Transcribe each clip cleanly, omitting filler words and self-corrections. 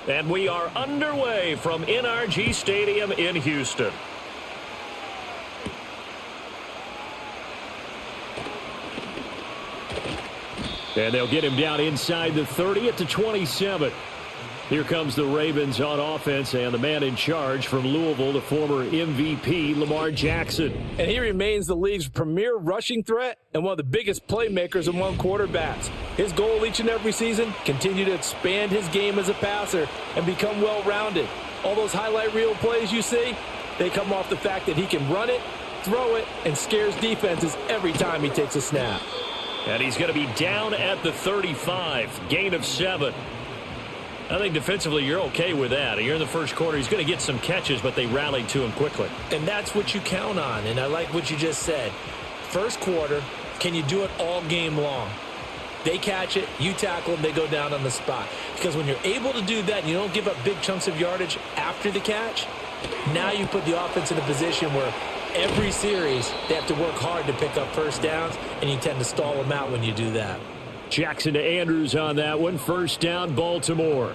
And we are underway from NRG Stadium in Houston. And they'll get him down inside the 30 at the 27. Here comes the Ravens on offense, and the man in charge from Louisville, the former MVP, Lamar Jackson. And he remains the league's premier rushing threat and one of the biggest playmakers among quarterbacks. His goal each and every season, continue to expand his game as a passer and become well-rounded. All those highlight reel plays you see, they come off the fact that he can run it, throw it, and scares defenses every time he takes a snap. And he's going to be down at the 35, gain of 7. I think defensively you're okay with that. You're in the first quarter. He's going to get some catches, but they rallied to him quickly. And that's what you count on, and I like what you just said. First quarter, can you do it all game long? They catch it, you tackle them, they go down on the spot. Because when you're able to do that and you don't give up big chunks of yardage after the catch, now you put the offense in a position where every series they have to work hard to pick up first downs, and you tend to stall them out when you do that. Jackson to Andrews on that one. First down, Baltimore.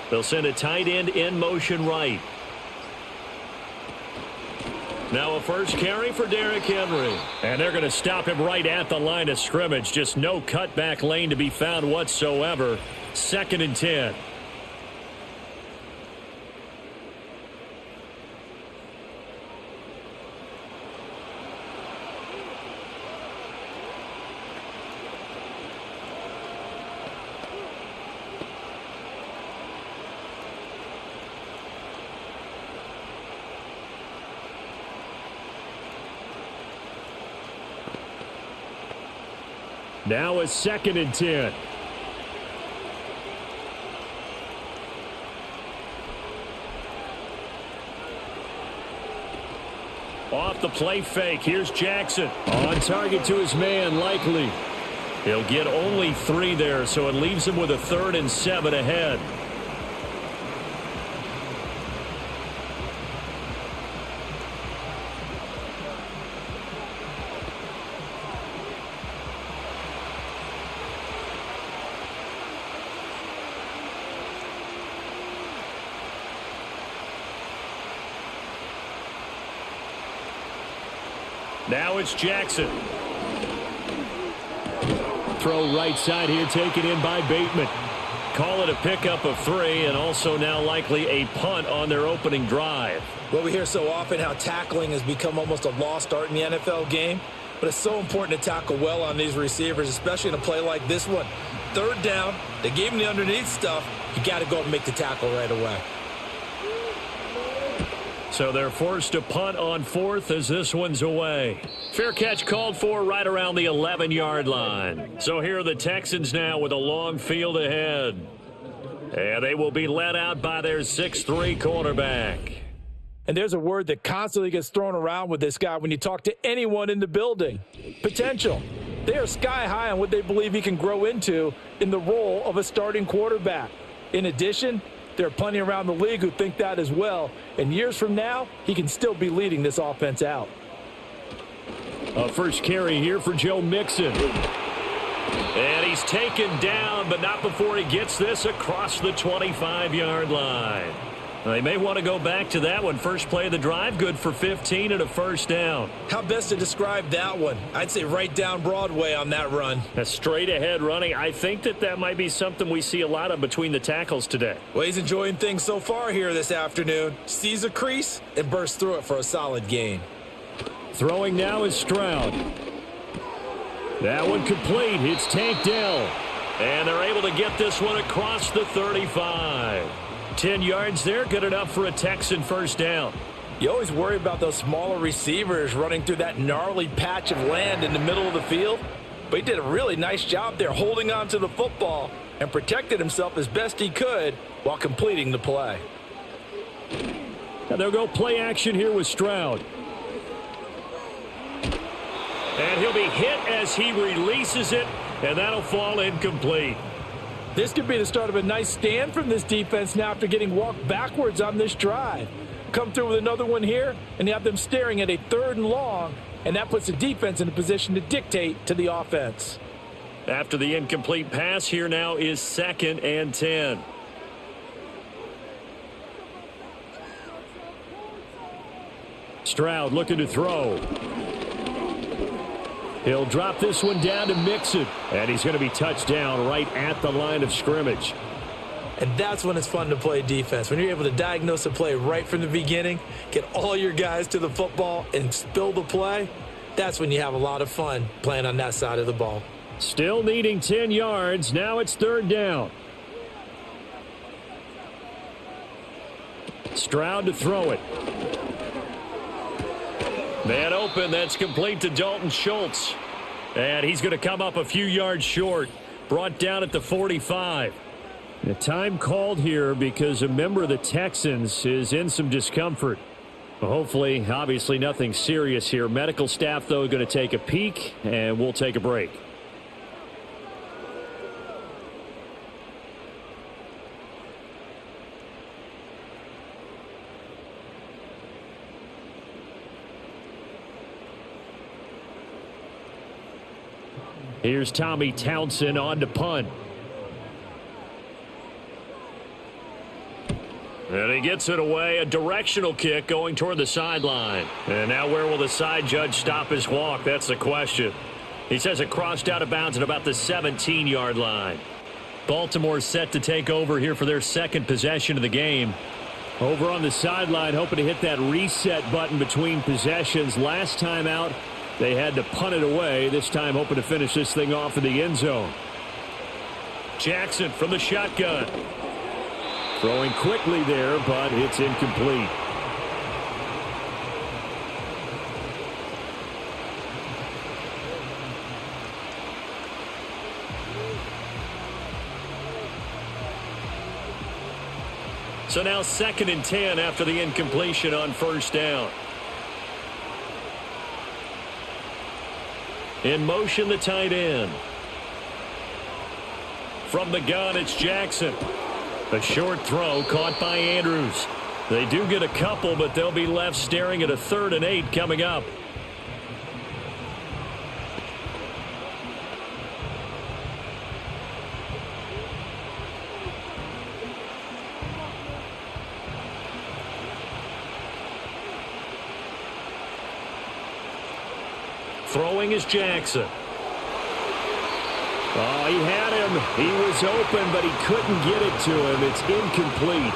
They'll send a tight end in motion right. Now a first carry for Derrick Henry. And they're going to stop him right at the line of scrimmage. Just no cutback lane to be found whatsoever. 2nd and 10. Now a 2nd and 10. Off the play fake. Here's Jackson. On target to his man, Likely. He'll get only 3 there, so it leaves him with a 3rd and 7 ahead. Now it's Jackson. Throw right side here, taken in by Bateman. Call it a pickup of 3, and also now likely a punt on their opening drive. Well, we hear so often how tackling has become almost a lost art in the NFL game, but it's so important to tackle well on these receivers, especially in a play like this one. 3rd down, they gave him the underneath stuff. You got to go and make the tackle right away. So they're forced to punt on 4th as this one's away. Fair catch called for right around the 11-yard line. So here are the Texans now with a long field ahead. And they will be led out by their 6'3" quarterback. And there's a word that constantly gets thrown around with this guy when you talk to anyone in the building. Potential. They are sky high on what they believe he can grow into in the role of a starting quarterback. In addition, there are plenty around the league who think that as well. And years from now, he can still be leading this offense out. A first carry here for Joe Mixon. And he's taken down, but not before he gets this across the 25-yard line. They may want to go back to that one. First play of the drive, good for 15 and a first down. How best to describe that one? I'd say right down Broadway on that run. A straight ahead running. I think that might be something we see a lot of between the tackles today. Well, he's enjoying things so far here this afternoon. Sees a crease and bursts through it for a solid gain. Throwing now is Stroud. That one complete. It's Tank Dell. And they're able to get this one across the 35. 10 yards there, good enough for a Texan first down. You always worry about those smaller receivers running through that gnarly patch of land in the middle of the field. But he did a really nice job there holding on to the football and protected himself as best he could while completing the play. And they'll go play action here with Stroud. And he'll be hit as he releases it, and that'll fall incomplete. This could be the start of a nice stand from this defense now after getting walked backwards on this drive. Come through with another one here, and you have them staring at a 3rd and long, and that puts the defense in a position to dictate to the offense. After the incomplete pass, here now is 2nd and 10. Stroud looking to throw. He'll drop this one down to Mixon, and he's going to be touched down right at the line of scrimmage. And that's when it's fun to play defense. When you're able to diagnose a play right from the beginning, get all your guys to the football and spill the play, that's when you have a lot of fun playing on that side of the ball. Still needing 10 yards. Now it's 3rd down. Stroud to throw it. Man open. That's complete to Dalton Schultz. And he's going to come up a few yards short. Brought down at the 45. The time called here because a member of the Texans is in some discomfort. Hopefully, obviously nothing serious here. Medical staff, though, going to take a peek, and we'll take a break. Here's Tommy Townsend on to punt. And he gets it away. A directional kick going toward the sideline. And now where will the side judge stop his walk? That's the question. He says it crossed out of bounds at about the 17-yard line. Baltimore set to take over here for their 2nd possession of the game. Over on the sideline, hoping to hit that reset button between possessions. Last time out, they had to punt it away. This time hoping to finish this thing off in the end zone. Jackson from the shotgun. Throwing quickly there, but it's incomplete. So now 2nd and 10 after the incompletion on 1st down. In motion, the tight end. From the gun, it's Jackson. A short throw caught by Andrews. They do get a couple, but they'll be left staring at a 3rd and 8 coming up. Throwing is Jackson. Oh, he had him. He was open, but he couldn't get it to him. It's incomplete.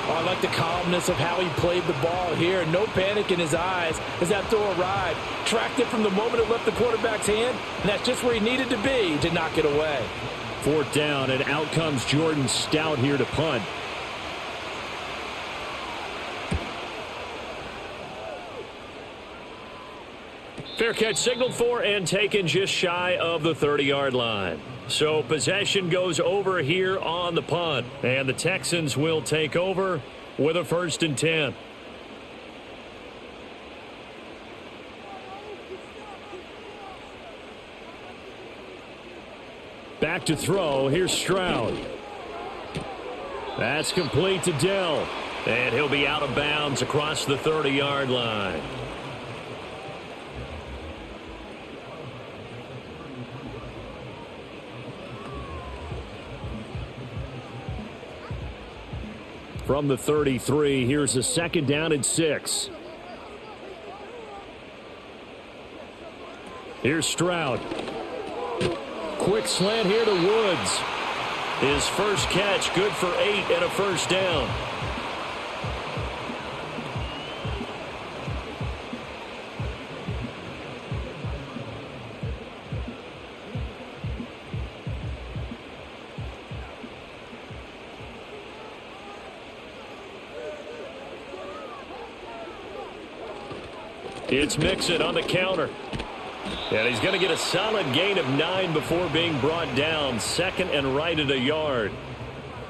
Oh, I like the calmness of how he played the ball here. No panic in his eyes as that throw arrived. Tracked it from the moment it left the quarterback's hand, and that's just where he needed to be to knock it away. 4th down, and out comes Jordan Stout here to punt. Fair catch signaled for and taken just shy of the 30-yard line. So possession goes over here on the punt. And the Texans will take over with a 1st and 10. Back to throw. Here's Stroud. That's complete to Dell. And he'll be out of bounds across the 30-yard line. From the 33, here's a 2nd down and 6. Here's Stroud. Quick slant here to Woods. His first catch, good for 8 and a 1st down. It's Mixon on the counter. And he's going to get a solid gain of 9 before being brought down. 2nd and right at a yard.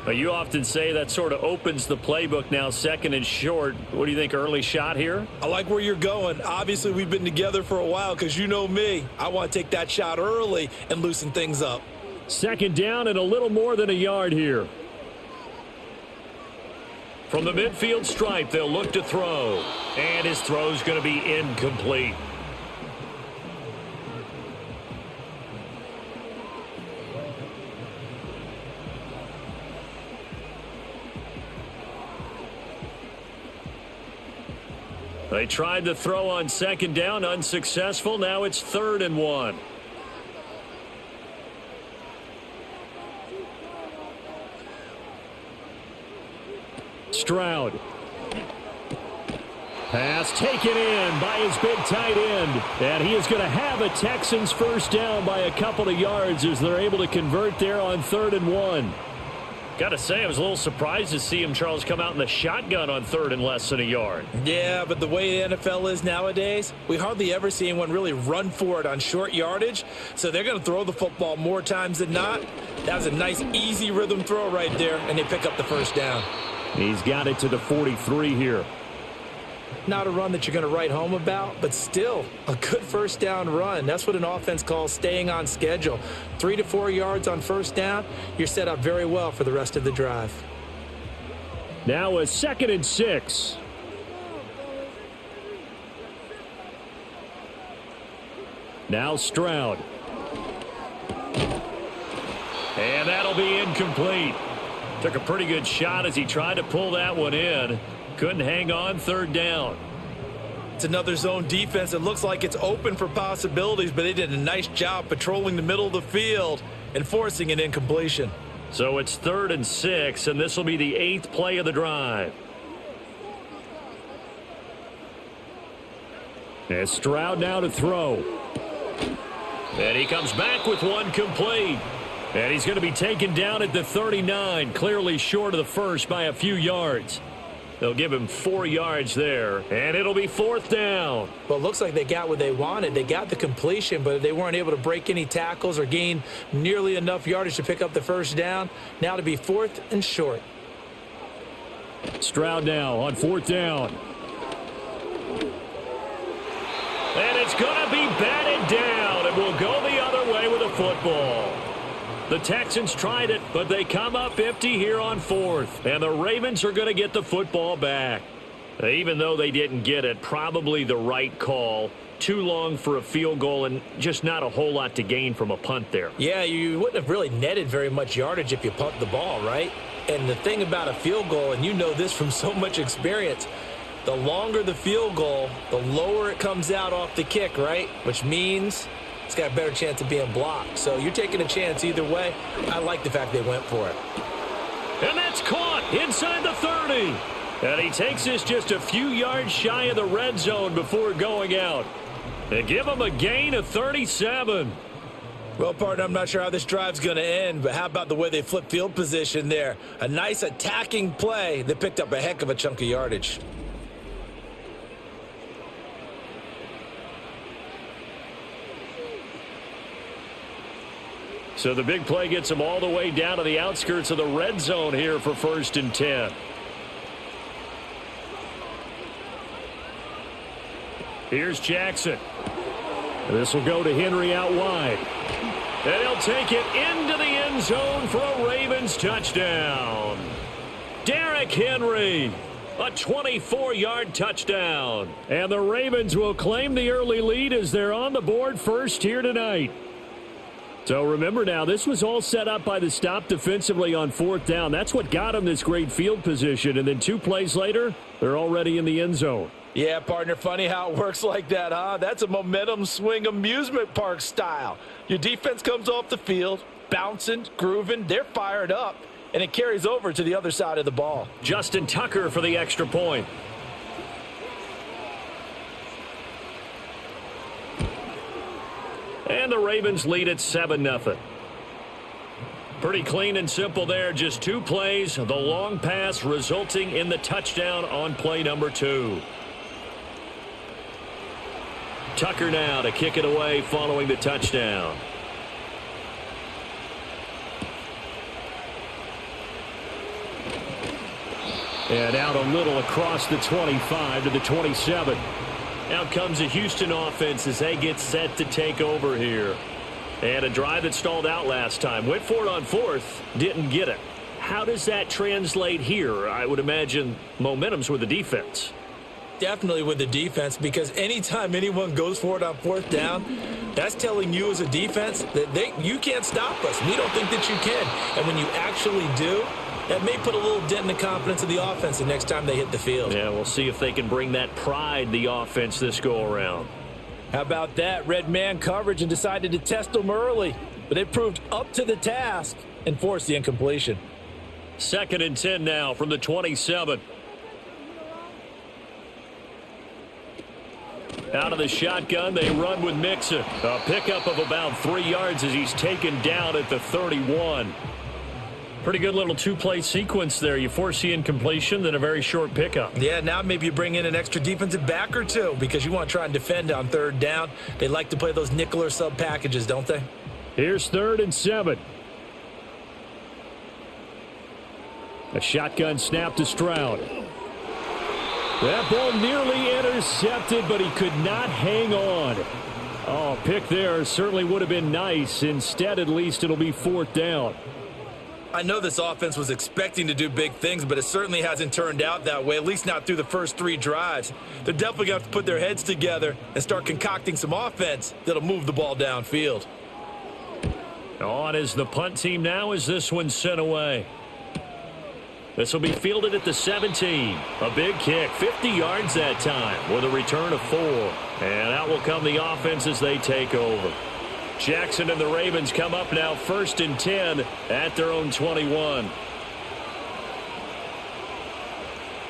But you often say that sort of opens the playbook now, 2nd and short. What do you think, early shot here? I like where you're going. Obviously, we've been together for a while because you know me. I want to take that shot early and loosen things up. Second down and a little more than a yard here. From the midfield stripe, they'll look to throw. And his throw's going to be incomplete. They tried to throw on second down, unsuccessful. Now it's 3rd and 1. Stroud. Pass taken in by his big tight end. And he is going to have a Texans first down by a couple of yards as they're able to convert there on 3rd and 1. Got to say, I was a little surprised to see him, Charles, come out in the shotgun on 3rd and less than a yard. Yeah, but the way the NFL is nowadays, we hardly ever see anyone really run for it on short yardage. So they're going to throw the football more times than not. That was a nice, easy rhythm throw right there, and they pick up the first down. He's got it to the 43 here. Not a run that you're going to write home about, but still a good first down run. That's what an offense calls staying on schedule. 3 to 4 yards on first down, you're set up very well for the rest of the drive. Now a 2nd and 6. Now Stroud. And that'll be incomplete. Took a pretty good shot as he tried to pull that one in. Couldn't hang on 3rd down. It's another zone defense. It looks like it's open for possibilities, but they did a nice job patrolling the middle of the field and forcing an incompletion. So it's 3rd and 6, and this will be the 8th play of the drive. And Stroud now to throw. And he comes back with one complete. And he's going to be taken down at the 39, clearly short of the first by a few yards. They'll give him 4 yards there, and it'll be 4th down. Well, it looks like they got what they wanted. They got the completion, but they weren't able to break any tackles or gain nearly enough yardage to pick up the first down. Now to be 4th and short. Stroud now on 4th down. And it's going to be batted down, and we'll go the other way with a football. The Texans tried it, but they come up empty here on 4th. And the Ravens are going to get the football back. Even though they didn't get it, probably the right call. Too long for a field goal and just not a whole lot to gain from a punt there. Yeah, you wouldn't have really netted very much yardage if you punt the ball, right? And the thing about a field goal, and you know this from so much experience, the longer the field goal, the lower it comes out off the kick, right? Which means it's got a better chance of being blocked. So you're taking a chance either way. I like the fact they went for it. And that's caught inside the 30. And he takes this just a few yards shy of the red zone before going out. They give him a gain of 37. Well, partner, I'm not sure how this drive's going to end, but how about the way they flip field position there? A nice attacking play that picked up a heck of a chunk of yardage. So the big play gets him all the way down to the outskirts of the red zone here for 1st and 10. Here's Jackson. This will go to Henry out wide. And he'll take it into the end zone for a Ravens touchdown. Derrick Henry, a 24-yard touchdown. And the Ravens will claim the early lead as they're on the board first here tonight. So remember now, this was all set up by the stop defensively on 4th down. That's what got them this great field position. And then 2 plays later, they're already in the end zone. Yeah, partner, funny how it works like that, huh? That's a momentum swing amusement park style. Your defense comes off the field, bouncing, grooving, they're fired up, and it carries over to the other side of the ball. Justin Tucker for the extra point. And the Ravens lead at 7-0. Pretty clean and simple there. Just 2 plays. The long pass resulting in the touchdown on play number 2. Tucker now to kick it away following the touchdown. And out a little across the 25 to the 27. Out comes the Houston offense as they get set to take over here. And a drive that stalled out last time. Went for it on fourth, didn't get it. How does that translate here? I would imagine momentum's with the defense. Definitely with the defense, because anytime anyone goes for it on fourth down, that's telling you as a defense that you can't stop us. We don't think that you can. And when you actually do, that may put a little dent in the confidence of the offense the next time they hit the field. Yeah, we'll see if they can bring that pride, the offense, this go-around. How about that? Red man coverage and decided to test them early. But they proved up to the task and forced the incompletion. 2nd and 10 now from the 27. Out of the shotgun, they run with Mixon. A pickup of about 3 yards as he's taken down at the 31. Pretty good little two-play sequence there. You force the incompletion, then a very short pickup. Yeah, now maybe you bring in an extra defensive back or two because you want to try and defend on 3rd down. They like to play those nickel or sub packages, don't they? Here's 3rd and 7. A shotgun snap to Stroud. That ball nearly intercepted, but he could not hang on. Oh, pick there certainly would have been nice. Instead, at least, it'll be 4th down. I know this offense was expecting to do big things, but it certainly hasn't turned out that way, at least not through the first 3 drives. They're definitely going to have to put their heads together and start concocting some offense that'll move the ball downfield. On is the punt team now as this one's sent away. This will be fielded at the 17. A big kick, 50 yards that time with a return of 4. And out will come the offense as they take over. Jackson and the Ravens come up now 1st and 10 at their own 21.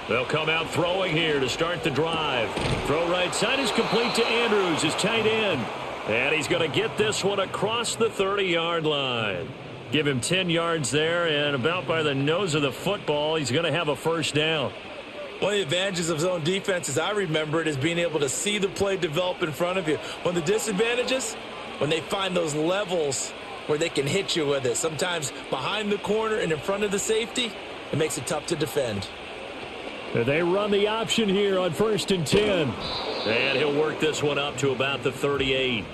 They'll come out throwing here to start the drive. Throw right side is complete to Andrews, his tight end. And he's going to get this one across the 30-yard line. Give him 10 yards there, and about by the nose of the football, he's going to have a 1st down. One of the advantages of zone defense, as I remember it, is being able to see the play develop in front of you. One of the disadvantages, when they find those levels where they can hit you with it, sometimes behind the corner and in front of the safety, it makes it tough to defend. They run the option here on 1st and 10. And he'll work this one up to about the 38.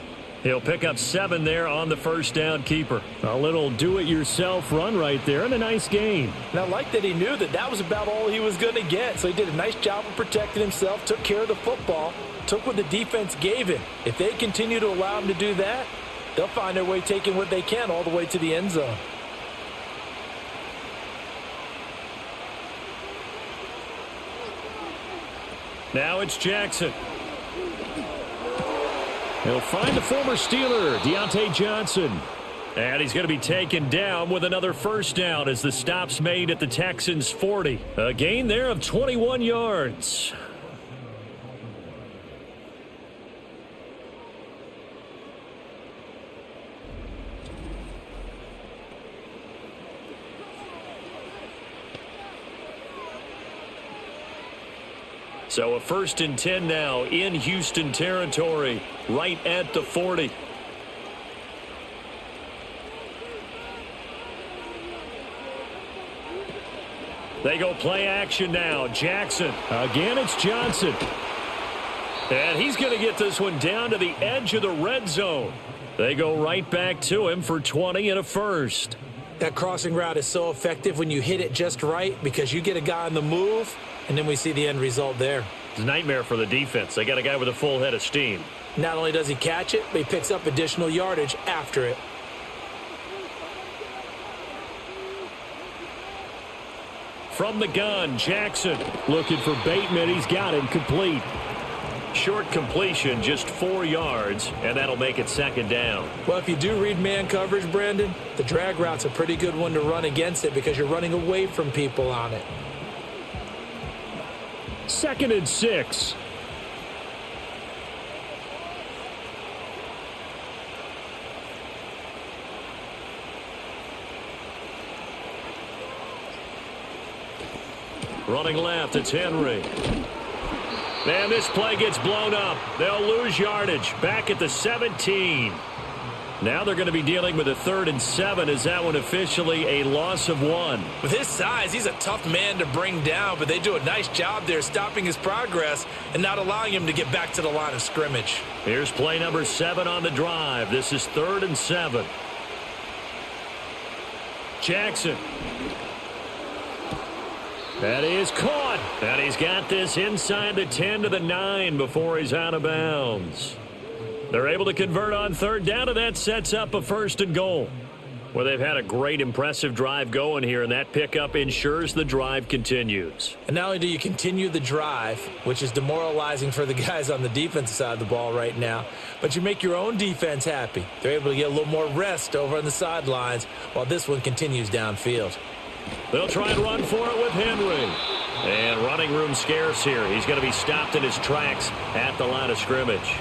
He'll pick up 7 there on the 1st down keeper. A little do-it-yourself run right there and a nice gain. And I like that he knew that that was about all he was going to get. So he did a nice job of protecting himself, took care of the football, took what the defense gave him. If they continue to allow him to do that, they'll find their way taking what they can all the way to the end zone. Now it's Jackson. He'll find the former Steeler, Deontay Johnson. And he's going to be taken down with another 1st down as the stop's made at the Texans' 40. A gain there of 21 yards. So a 1st and 10 now in Houston territory, right at the 40. They go play action now. Jackson. Again, it's Johnson. And he's going to get this one down to the edge of the red zone. They go right back to him for 20 and a 1st. That crossing route is so effective when you hit it just right because you get a guy on the move, and then we see the end result there. It's a nightmare for the defense. They got a guy with a full head of steam. Not only does he catch it, but he picks up additional yardage after it. From the gun, Jackson looking for Bateman. He's got him complete. Short completion, just 4 yards, and that'll make it 2nd down. Well, if you do read man coverage, Brandon, the drag route's a pretty good one to run against it because you're running away from people on it. 2nd and 6. Running left, it's Henry. And this play gets blown up. They'll lose yardage. Back at the 17. Now they're going to be dealing with a 3rd and 7. Is that one officially a loss of 1? With his size, he's a tough man to bring down, but they do a nice job there stopping his progress and not allowing him to get back to the line of scrimmage. Here's play number 7 on the drive. This is 3rd and 7. Jackson. That is caught. And he's got this inside the 10 to the 9 before he's out of bounds. They're able to convert on 3rd down, and that sets up a 1st and goal. Well, they've had a great, impressive drive going here, and that pickup ensures the drive continues. And not only do you continue the drive, which is demoralizing for the guys on the defensive side of the ball right now, but you make your own defense happy. They're able to get a little more rest over on the sidelines while this one continues downfield. They'll try and run for it with Henry. And running room scarce here. He's going to be stopped in his tracks at the line of scrimmage.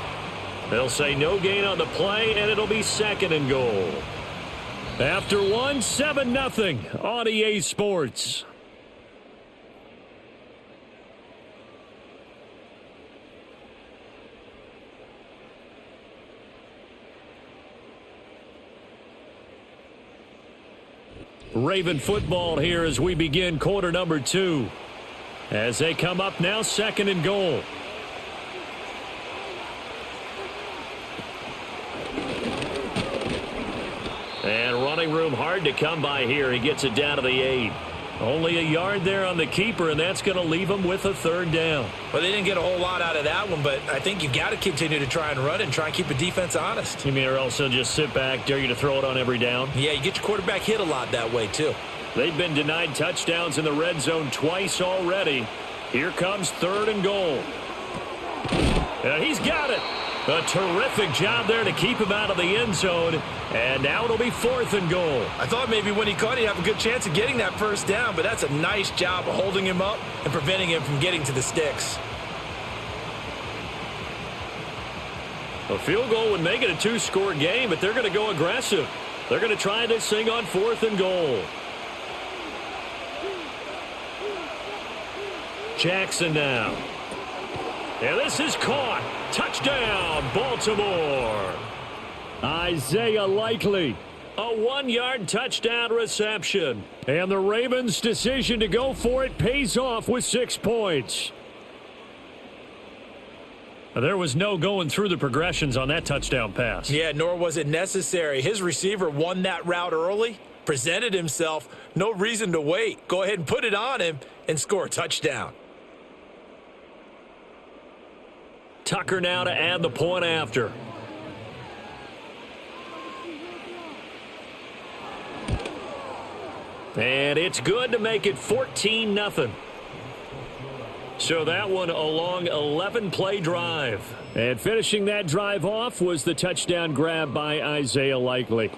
They'll say no gain on the play, and it'll be 2nd and goal. After 1, 7-0 on EA Sports. Raven football here as we begin quarter number 2. As they come up now, 2nd and goal. And running room hard to come by here. He gets it down to the 8. Only a yard there on the keeper, and that's going to leave him with a 3rd down. Well, they didn't get a whole lot out of that one, but I think you've got to continue to try and run and try and keep the defense honest. You mean or else they'll just sit back, dare you to throw it on every down? Yeah, you get your quarterback hit a lot that way, too. They've been denied touchdowns in the red zone twice already. Here comes 3rd and goal. And he's got it. A terrific job there to keep him out of the end zone. And now it'll be 4th and goal. I thought maybe when he caught it, he'd have a good chance of getting that 1st down, but that's a nice job of holding him up and preventing him from getting to the sticks. A field goal would make it a 2-score game, but they're going to go aggressive. They're going to try this thing on 4th and goal. Jackson now. And this is caught. Touchdown, Baltimore. Isaiah Likely. A 1-yard touchdown reception. And the Ravens' decision to go for it pays off with 6 points. There was no going through the progressions on that touchdown pass. Yeah, nor was it necessary. His receiver won that route early, presented himself, no reason to wait. Go ahead and put it on him and score a touchdown. Tucker now to add the point after. And it's good to make it 14-0. So that one a long 11-play drive. And finishing that drive off was the touchdown grab by Isaiah Likely.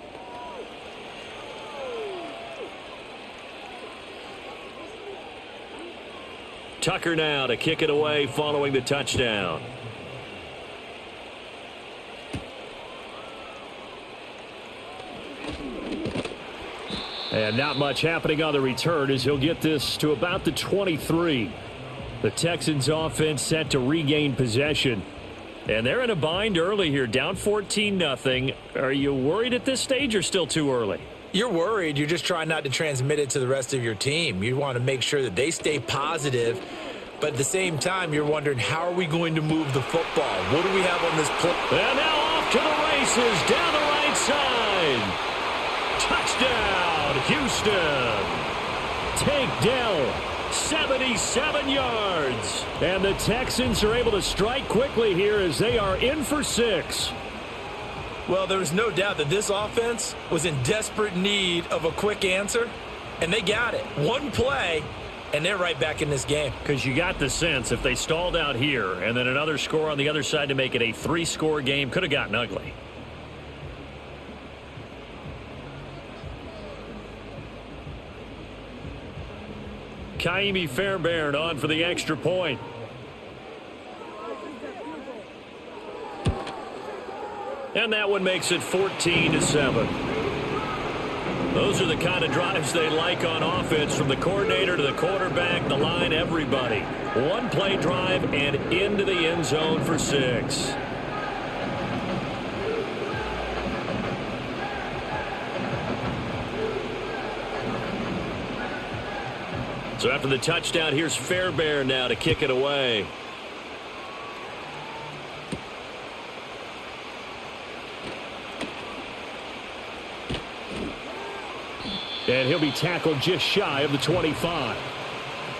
Tucker now to kick it away following the touchdown. And not much happening on the return as he'll get this to about the 23. The Texans offense set to regain possession. And they're in a bind early here, down 14-0. Are you worried at this stage or still too early? You're worried. You're just trying not to transmit it to the rest of your team. You want to make sure that they stay positive. But at the same time, you're wondering, how are we going to move the football? What do we have on this play? And now off to the races, down the right side. Touchdown, Houston. Tank Dell, 77 yards. And the Texans are able to strike quickly here as they are in for 6. Well, there's no doubt that this offense was in desperate need of a quick answer, and they got it. One play, and they're right back in this game. Because you got the sense if they stalled out here and then another score on the other side to make it a 3-score game, could have gotten ugly. Kaimi Fairbairn on for the extra point. And that one makes it 14-7. Those are the kind of drives they like on offense, from the coordinator to the quarterback, the line, everybody. One play drive and into the end zone for 6. So after the touchdown, here's Fairbairn now to kick it away. And he'll be tackled just shy of the 25.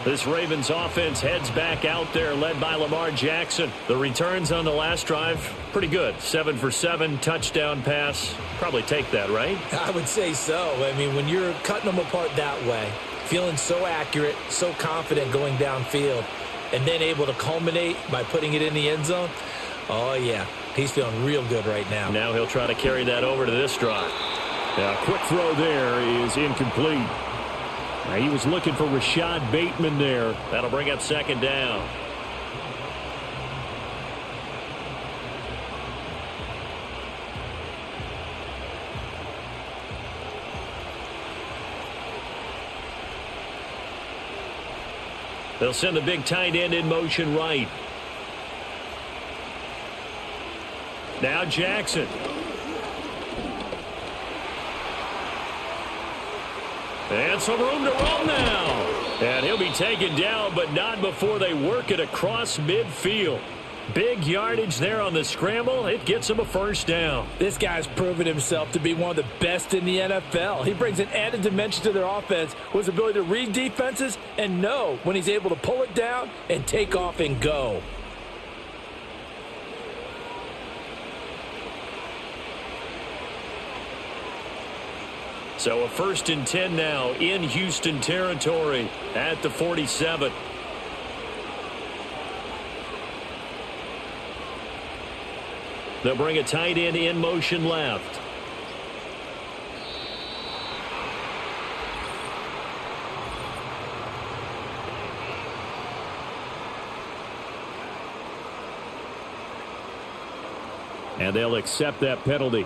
This Ravens offense heads back out there, led by Lamar Jackson. The returns on the last drive, pretty good. 7 for 7, touchdown pass. Probably take that, right? I would say so. I mean, when you're cutting them apart that way, feeling so accurate, so confident going downfield, and then able to culminate by putting it in the end zone, oh, yeah, he's feeling real good right now. Now he'll try to carry that over to this drive. Now, quick throw there is incomplete. Now, he was looking for Rashad Bateman there. That'll bring up second down. They'll send the big tight end in motion right. Now Jackson. And some room to run now. And he'll be taken down, but not before they work it across midfield. Big yardage there on the scramble. It gets him a first down. This guy's proven himself to be one of the best in the NFL. He brings an added dimension to their offense with his ability to read defenses and know when he's able to pull it down and take off and go. So a 1st and 10 now in Houston territory at the 47. They'll bring a tight end in motion left. And they'll accept that penalty.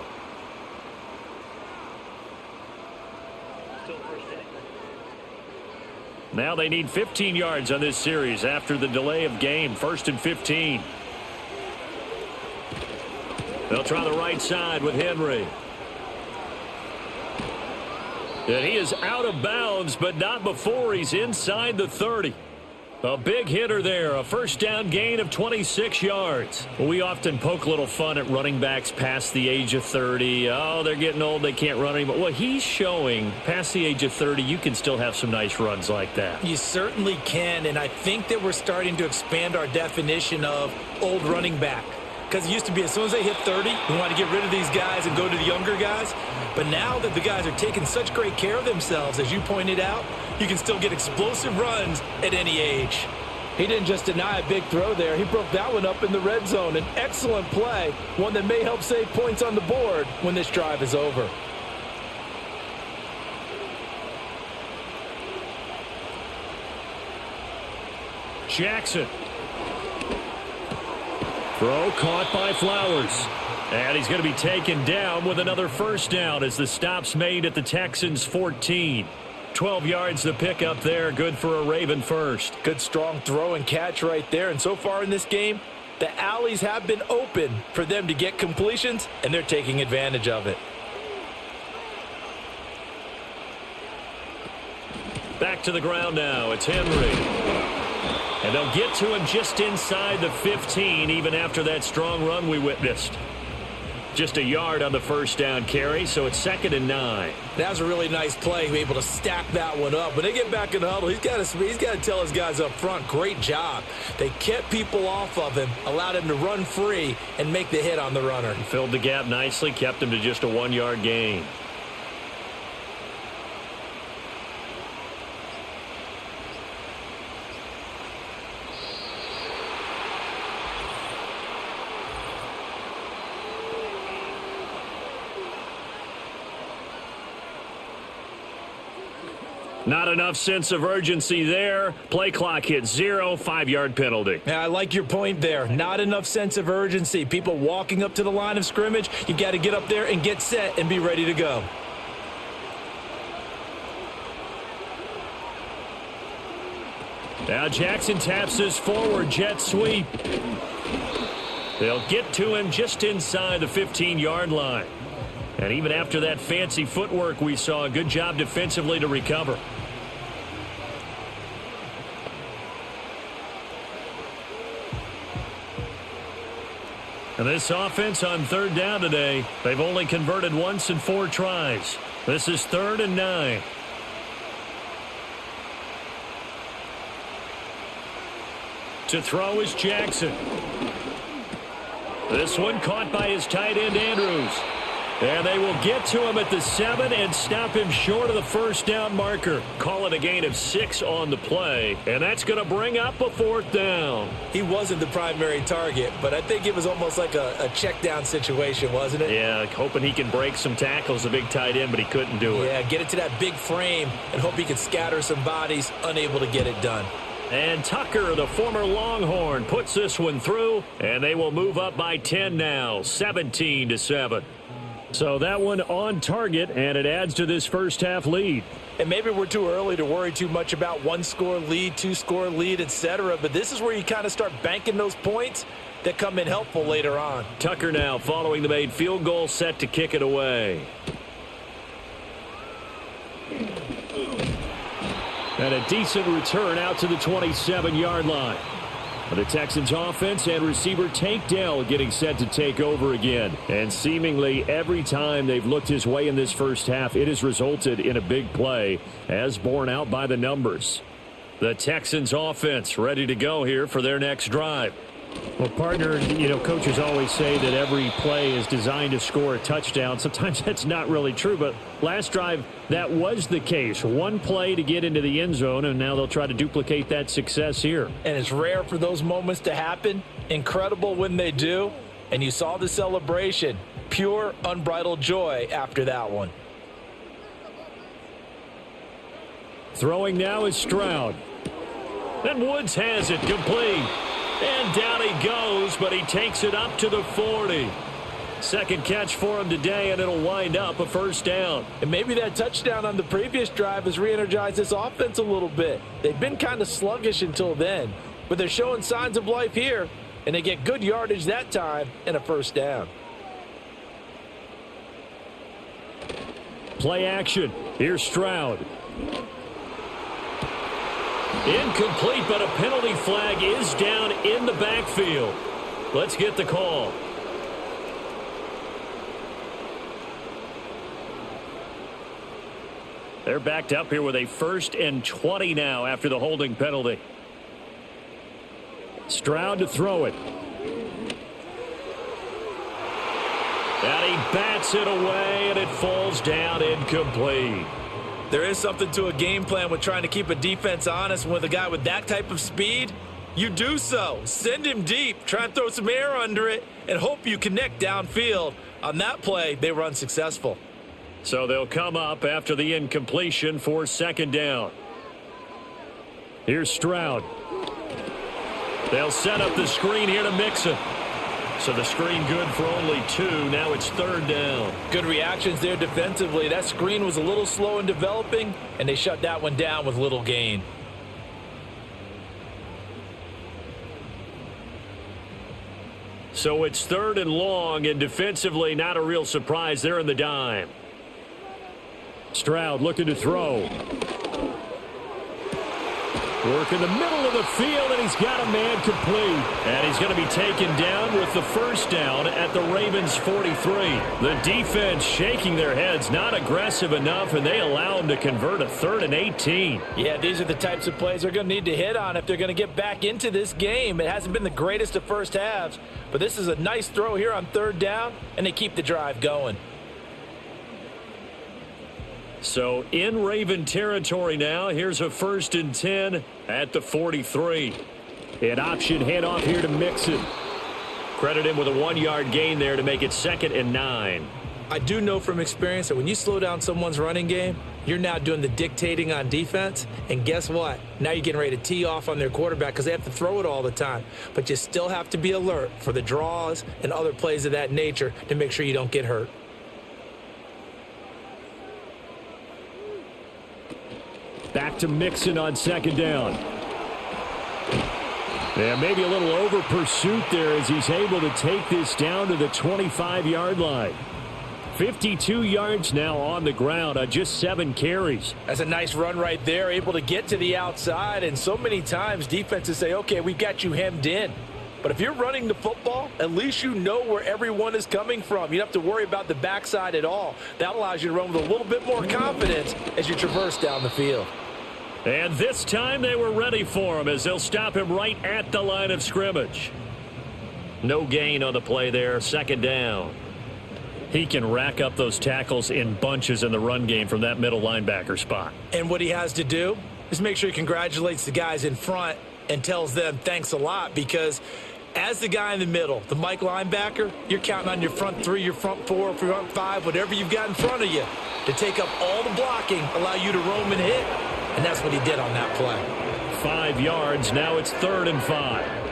Now they need 15 yards on this series after the delay of game. 1st and 15. They'll try the right side with Henry. And he is out of bounds, but not before he's inside the 30. A big hitter there, a first down gain of 26 yards. We often poke a little fun at running backs past the age of 30. Oh, they're getting old, they can't run anymore. Well, he's showing past the age of 30, you can still have some nice runs like that. You certainly can, and I think that we're starting to expand our definition of old running back. Because it used to be as soon as they hit 30, we want to get rid of these guys and go to the younger guys. But now that the guys are taking such great care of themselves, as you pointed out, you can still get explosive runs at any age. He didn't just deny a big throw there. He broke that one up in the red zone. An excellent play, one that may help save points on the board when this drive is over. Jackson. Throw caught by Flowers. And he's going to be taken down with another first down as the stop's made at the Texans' 14. 12 yards the pickup there. Good for a Raven first. Good strong throw and catch right there. And so far in this game, the alleys have been open for them to get completions, and they're taking advantage of it. Back to the ground now. It's Henry. And they'll get to him just inside the 15, even after that strong run we witnessed. Just a yard on the first down carry, so it's 2nd and 9. That was a really nice play, able to stack that one up. When they get back in the huddle, he's got to tell his guys up front, great job. They kept people off of him, allowed him to run free and make the hit on the runner. He filled the gap nicely, kept him to just a 1-yard gain. Not enough sense of urgency there. Play clock hits 0, 5-yard penalty. Yeah, I like your point there. Not enough sense of urgency. People walking up to the line of scrimmage, you've got to get up there and get set and be ready to go. Now Jackson taps this forward jet sweep. They'll get to him just inside the 15-yard line. And even after that fancy footwork we saw, a good job defensively to recover. And this offense on third down today, they've only converted once in 4 tries. This is 3rd and 9. To throw is Jackson. This one caught by his tight end, Andrews. And they will get to him at the 7 and stop him short of the first down marker. Call it a gain of 6 on the play. And that's going to bring up a 4th down. He wasn't the primary target, but I think it was almost like a check down situation, wasn't it? Yeah, hoping he can break some tackles, a big tight end, but he couldn't do it. Yeah, get it to that big frame and hope he can scatter some bodies, unable to get it done. And Tucker, the former Longhorn, puts this one through, and they will move up by 10 now, 17-7. So that one on target, and it adds to this first half lead. And maybe we're too early to worry too much about 1-score lead, 2-score lead, etc. But this is where you kind of start banking those points that come in helpful later on. Tucker now following the made field goal, set to kick it away. And a decent return out to the 27-yard line. The Texans offense and receiver Tank Dell getting set to take over again. And seemingly every time they've looked his way in this first half, it has resulted in a big play, as borne out by the numbers. The Texans offense ready to go here for their next drive. Well, partner, coaches always say that every play is designed to score a touchdown. Sometimes that's not really true, but last drive, that was the case. One play to get into the end zone, and now they'll try to duplicate that success here. And it's rare for those moments to happen. Incredible when they do. And you saw the celebration. Pure, unbridled joy after that one. Throwing now is Stroud. And Woods has it complete. And down he goes, but he takes it up to the 40. Second catch for him today, and it'll wind up a first down. And maybe that touchdown on the previous drive has re-energized this offense a little bit. They've been kind of sluggish until then, but they're showing signs of life here, and they get good yardage that time and a first down. Play action. Here's Stroud. Incomplete, but a penalty flag is down in the backfield. Let's get the call. They're backed up here with a 1st and 20 now after the holding penalty. Stroud to throw it. And he bats it away, and it falls down incomplete. There is something to a game plan with trying to keep a defense honest. With a guy with that type of speed, you do so. Send him deep, try and throw some air under it, and hope you connect downfield. On that play, they were unsuccessful. So they'll come up after the incompletion for 2nd down. Here's Stroud. They'll set up the screen here to Mixon. So the screen good for only 2. Now it's 3rd down. Good reactions there defensively. That screen was a little slow in developing, and they shut that one down with little gain. So it's 3rd and long, and defensively not a real surprise there in the dime. Stroud looking to throw. Work in the middle of the field, and he's got a man complete. And he's going to be taken down with the first down at the Ravens' 43. The defense shaking their heads, not aggressive enough, and they allow him to convert a 3rd and 18. Yeah, these are the types of plays they're going to need to hit on if they're going to get back into this game. It hasn't been the greatest of first halves, but this is a nice throw here on 3rd down, and they keep the drive going. So in Raven territory now, here's a 1st and 10 at the 43. An option handoff here to Mixon. Credit him with a 1-yard gain there to make it 2nd and 9. I do know from experience that when you slow down someone's running game, you're now doing the dictating on defense. And guess what? Now you're getting ready to tee off on their quarterback because they have to throw it all the time. But you still have to be alert for the draws and other plays of that nature to make sure you don't get hurt. Back to Mixon on 2nd down. Yeah, maybe a little over pursuit there as he's able to take this down to the 25-yard line. 52 yards now on the ground on just 7 carries. That's a nice run right there, able to get to the outside. And so many times defenses say, okay, we've got you hemmed in. But if you're running the football, at least you know where everyone is coming from. You don't have to worry about the backside at all. That allows you to run with a little bit more confidence as you traverse down the field. And this time they were ready for him as they'll stop him right at the line of scrimmage. No gain on the play there, second down. He can rack up those tackles in bunches in the run game from that middle linebacker spot. And what he has to do is make sure he congratulates the guys in front and tells them thanks a lot, because as the guy in the middle, the Mike linebacker, you're counting on your front three, your front four, front five, whatever you've got in front of you to take up all the blocking, allow you to roam and hit, and that's what he did on that play. 5 yards, now it's 3rd and 5.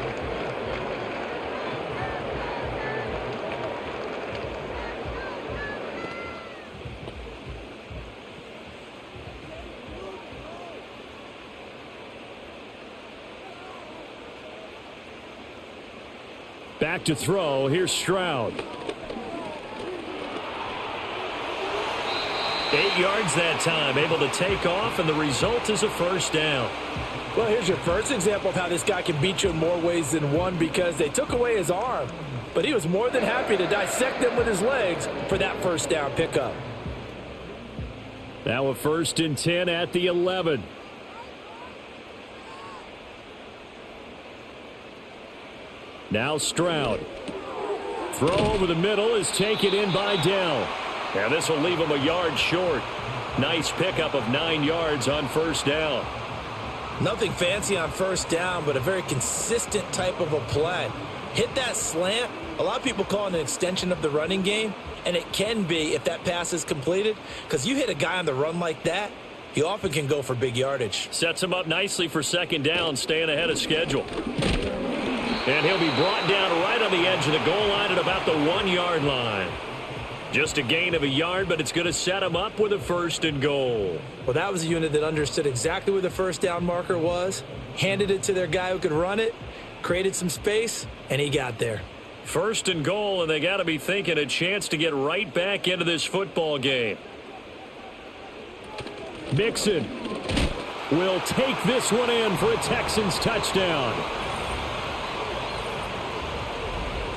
Back to throw. Here's Stroud. 8 yards that time. Able to take off, and the result is a first down. Well, here's your first example of how this guy can beat you in more ways than one, because they took away his arm, but he was more than happy to dissect them with his legs for that first down pickup. Now a 1st and 10 at the 11. Now Stroud. Throw over the middle is taken in by Dell. And this will leave him a yard short. Nice pickup of 9 yards on first down. Nothing fancy on first down, but a very consistent type of a play. Hit that slant. A lot of people call it an extension of the running game, and it can be if that pass is completed, because you hit a guy on the run like that, he often can go for big yardage. Sets him up nicely for second down, staying ahead of schedule. And he'll be brought down right on the edge of the goal line at about the 1-yard line. Just a gain of a yard, but it's going to set him up with a 1st and goal. Well, that was a unit that understood exactly where the first down marker was, handed it to their guy who could run it, created some space, and he got there. 1st and goal, and they got to be thinking a chance to get right back into this football game. Mixon will take this one in for a Texans touchdown.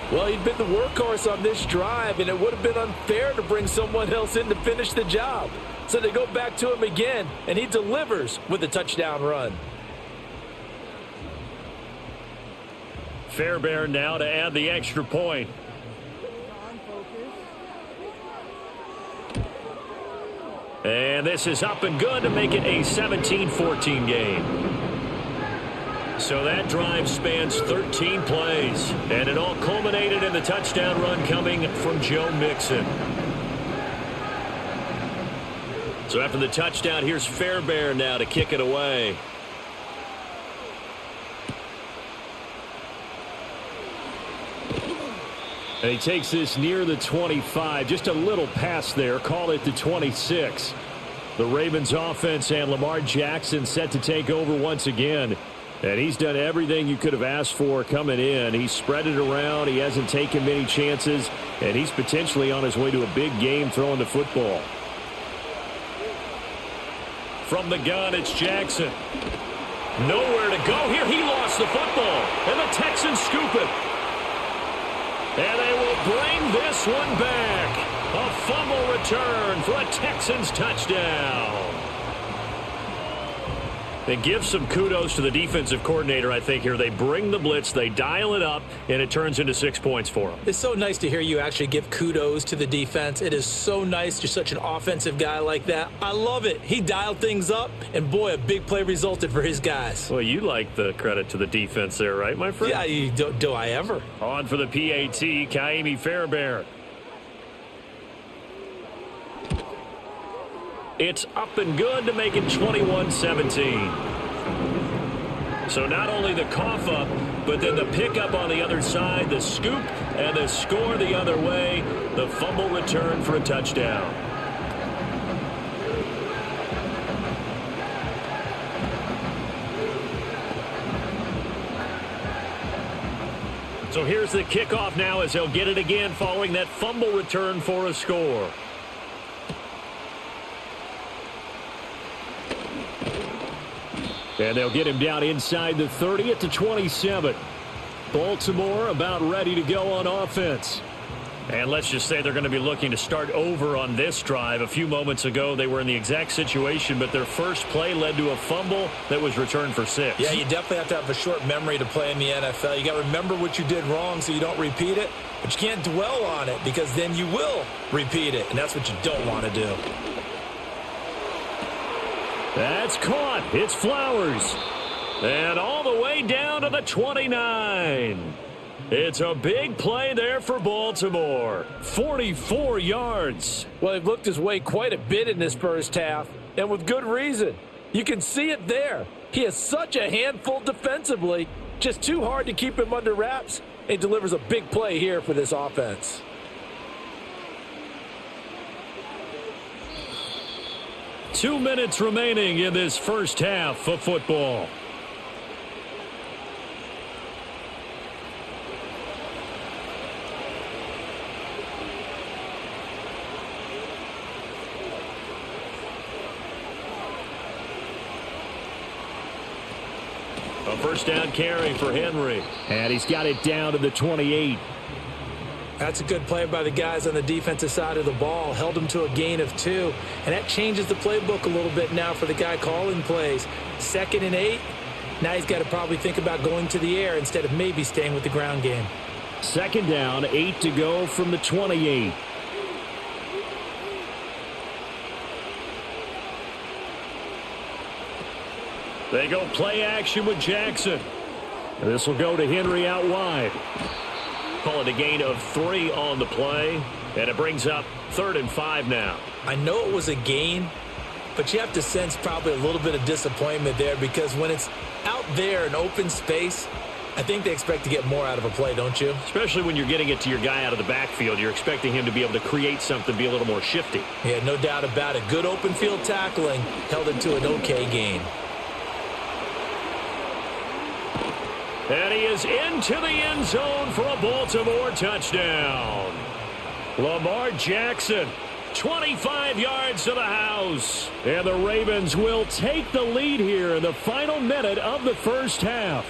Well, he'd been the workhorse on this drive, and it would have been unfair to bring someone else in to finish the job. So they go back to him again, and he delivers with a touchdown run. Fairbairn now to add the extra point. And this is up and good to make it a 17-14 game. So that drive spans 13 plays, and it all culminated in the touchdown run coming from Joe Mixon. So after the touchdown, here's Fairbairn now to kick it away. And he takes this near the 25. Just a little pass there. Call it the 26. The Ravens offense and Lamar Jackson set to take over once again. And he's done everything you could have asked for coming in. He's spread it around. He hasn't taken many chances. And he's potentially on his way to a big game throwing the football. From the gun, it's Jackson. Nowhere to go here. He lost the football. And the Texans scoop it. And they will bring this one back. A fumble return for a Texans touchdown. They give some kudos to the defensive coordinator, I think, here. They bring the blitz, they dial it up, and it turns into 6 points for them. It's so nice to hear you actually give kudos to the defense. It is so nice. You're such an offensive guy like that. I love it. He dialed things up, and boy, a big play resulted for his guys. Well, you like the credit to the defense there, right, my friend? Yeah, do I ever. On for the PAT, Kaimi Fairbairn. It's up and good to make it 21-17. So not only the cough up, but then the pickup on the other side, the scoop, and the score the other way, the fumble return for a touchdown. So here's the kickoff now as they'll get it again following that fumble return for a score. And they'll get him down inside the 30 at the 27. Baltimore about ready to go on offense. And let's just say they're going to be looking to start over on this drive. A few moments ago, they were in the exact situation, but their first play led to a fumble that was returned for 6. Yeah, you definitely have to have a short memory to play in the NFL. You got to remember what you did wrong so you don't repeat it, but you can't dwell on it because then you will repeat it, and that's what you don't want to do. That's caught. It's Flowers. And all the way down to the 29. It's a big play there for Baltimore. 44 yards. Well, they've looked his way quite a bit in this first half, and with good reason. You can see it there. He is such a handful defensively, just too hard to keep him under wraps. He delivers a big play here for this offense. Two minutes remaining in this first half of football. A first down carry for Henry. And he's got it down to the 28. That's a good play by the guys on the defensive side of the ball. Held them to a gain of 2. And that changes the playbook a little bit now for the guy calling plays. 2nd and 8. Now he's got to probably think about going to the air instead of maybe staying with the ground game. 2nd down, 8 to go from the 28. They go play action with Jackson. This will go to Henry out wide. Call it a gain of 3 on the play. And it brings up 3rd and 5 now. I know it was a gain, but you have to sense probably a little bit of disappointment there because when it's out there in open space, I think they expect to get more out of a play, don't you? Especially when you're getting it to your guy out of the backfield. You're expecting him to be able to create something, be a little more shifty. Yeah, no doubt about it. Good open field tackling held it to an okay gain. And he is into the end zone for a Baltimore touchdown. Lamar Jackson, 25 yards to the house. And the Ravens will take the lead here in the final minute of the first half.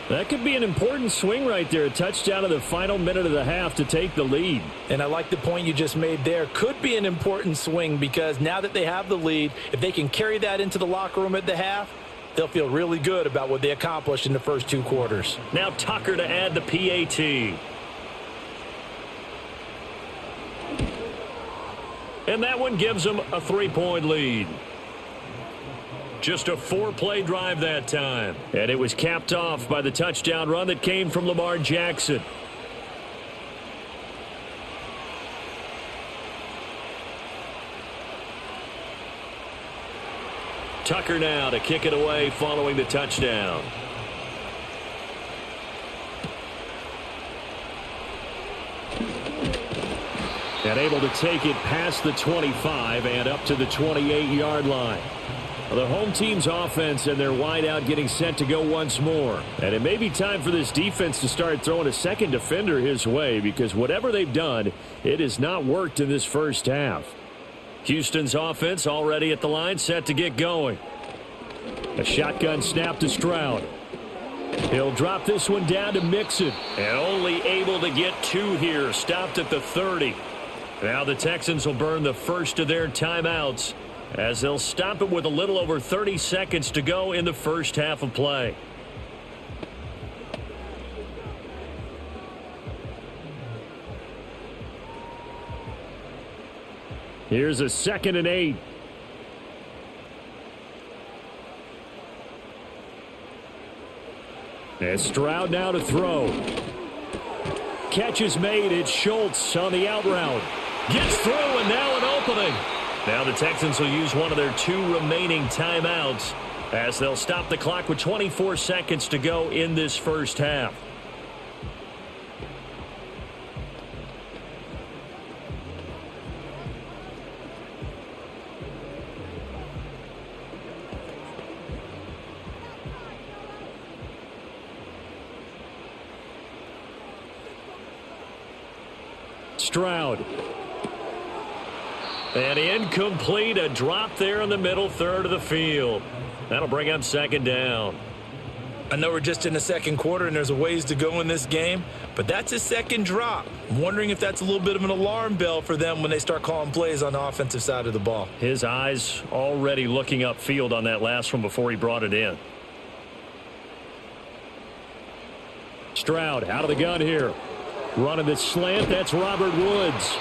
That could be an important swing right there. A touchdown in the final minute of the half to take the lead. And I like the point you just made there. Could be an important swing because now that they have the lead, if they can carry that into the locker room at the half, they'll feel really good about what they accomplished in the first 2 quarters. Now Tucker to add the PAT. And that one gives them a 3-point lead. Just a 4-play drive that time. And it was capped off by the touchdown run that came from Lamar Jackson. Tucker now to kick it away following the touchdown. And able to take it past the 25 and up to the 28-yard line. The home team's offense and their wideout getting set to go once more. And it may be time for this defense to start throwing a second defender his way because whatever they've done, it has not worked in this first half. Houston's offense already at the line, set to get going. A shotgun snap to Stroud. He'll drop this one down to Mixon. And only able to get 2 here, stopped at the 30. Now the Texans will burn the first of their timeouts as they'll stop it with a little over 30 seconds to go in the first half of play. Here's a 2nd and 8. And Stroud now to throw. Catch is made. It's Schultz on the out route. Gets through and now an opening. Now the Texans will use one of their 2 remaining timeouts as they'll stop the clock with 24 seconds to go in this first half. Stroud. And incomplete, a drop there in the middle third of the field. That'll bring up 2nd down. I know we're just in the second quarter and there's a ways to go in this game, but that's his second drop. I'm wondering if that's a little bit of an alarm bell for them when they start calling plays on the offensive side of the ball. His eyes already looking upfield on that last one before he brought it in. Stroud out of the gun here. Running the slant, that's Robert Woods.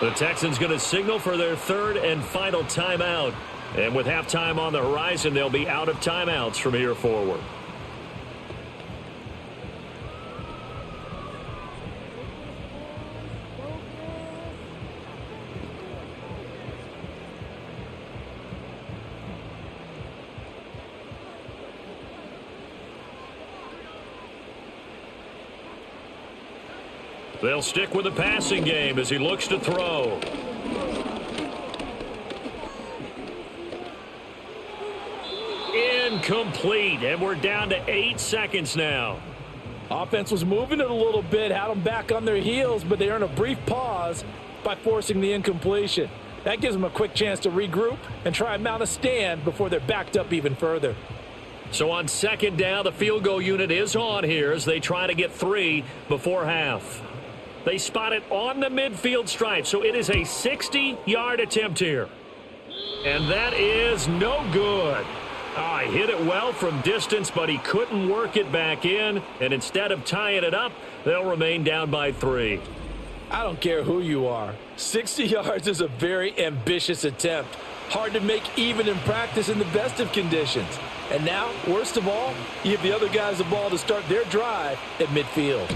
The Texans going to signal for their third and final timeout. And with halftime on the horizon, they'll be out of timeouts from here forward. They'll stick with the passing game as he looks to throw. Incomplete, and we're down to 8 seconds now. Offense was moving it a little bit, had them back on their heels, but they earn a brief pause by forcing the incompletion. That gives them a quick chance to regroup and try and mount a stand before they're backed up even further. So on second down, the field goal unit is on here as they try to get 3 before half. They spot it on the midfield stripe, so it is a 60-yard attempt here. And that is no good. Oh, he hit it well from distance, but he couldn't work it back in. And instead of tying it up, they'll remain down by 3. I don't care who you are. 60 yards is a very ambitious attempt. Hard to make even in practice in the best of conditions. And now, worst of all, you give the other guys the ball to start their drive at midfield.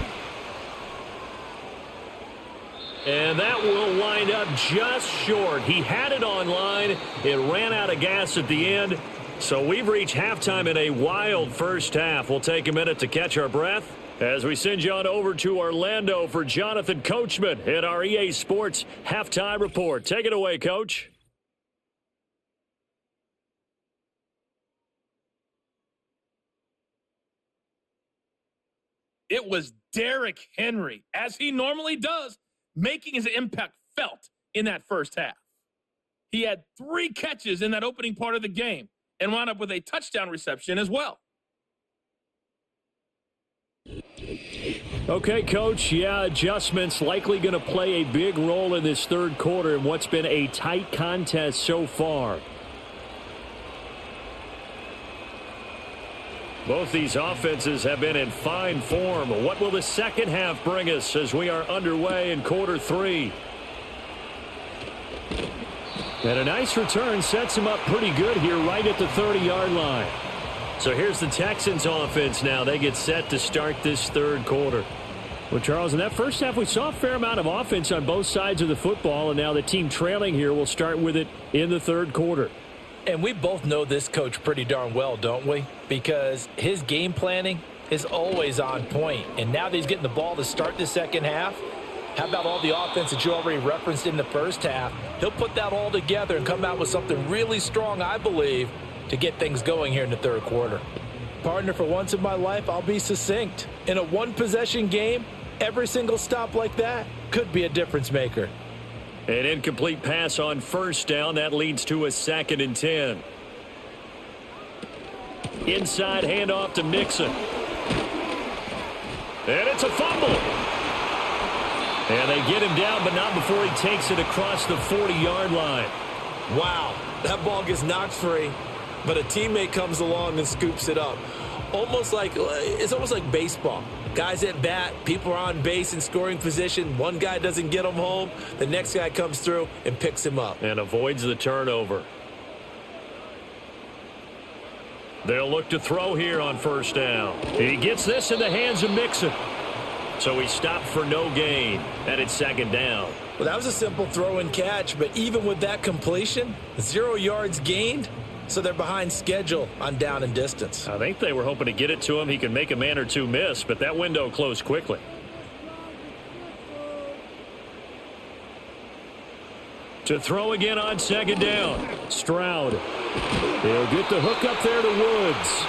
And that will wind up just short. He had it on line. It ran out of gas at the end. So we've reached halftime in a wild first half. We'll take a minute to catch our breath as we send you on over to Orlando for Jonathan Coachman at our EA Sports Halftime Report. Take it away, Coach. It was Derrick Henry, as he normally does, making his impact felt in that first half. He had 3 catches in that opening part of the game and wound up with a touchdown reception as well. Okay, Coach. Yeah, adjustments likely going to play a big role in this third quarter in what's been a tight contest so far. Both these offenses have been in fine form. What will the second half bring us as we are underway in quarter 3? And a nice return sets him up pretty good here right at the 30-yard line. So here's the Texans offense now. They get set to start this third quarter. Well, Charles, in that first half, we saw a fair amount of offense on both sides of the football, and now the team trailing here will start with it in the third quarter. And we both know this coach pretty darn well, don't we? Because his game planning is always on point. And now that he's getting the ball to start the second half, how about all the offense that you already referenced in the first half? He'll put that all together and come out with something really strong, I believe, to get things going here in the third quarter. Partner, for once in my life, I'll be succinct. In a one-possession game, every single stop like that could be a difference maker. An incomplete pass on first down. That leads to a 2nd and 10. Inside handoff to Mixon. And it's a fumble. And they get him down, but not before he takes it across the 40-yard line. Wow, that ball gets knocked free, but a teammate comes along and scoops it up. It's almost like baseball. Guys at bat, people are on base in scoring position. One guy doesn't get him home. The next guy comes through and picks him up. And avoids the turnover. They'll look to throw here on first down. He gets this in the hands of Mixon. So he stopped for no gain, and it's 2nd down. Well, that was a simple throw and catch, but even with that completion, 0 yards gained, so they're behind schedule on down and distance. I think they were hoping to get it to him. He can make a man or two miss, but that window closed quickly. To throw again on 2nd down. Stroud. He'll get the hook up there to Woods.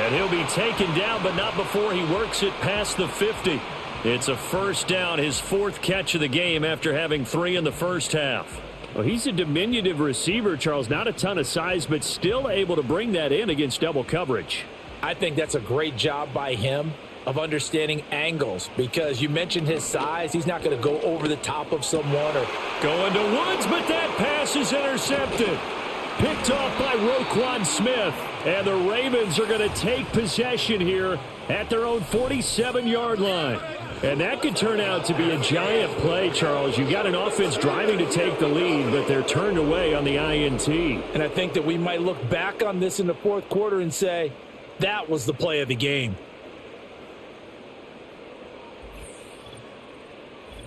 And he'll be taken down, but not before he works it past the 50. It's a first down, his 4th catch of the game after having 3 in the first half. Well, he's a diminutive receiver, Charles. Not a ton of size, but still able to bring that in against double coverage. I think that's a great job by him of understanding angles, because you mentioned his size. He's not going to go over the top of someone. Or going to Woods, but that pass is intercepted. Picked off by Roquan Smith. And the Ravens are going to take possession here at their own 47-yard line. And that could turn out to be a giant play, Charles. You've got an offense driving to take the lead, but they're turned away on the INT. And I think that we might look back on this in the fourth quarter and say, that was the play of the game.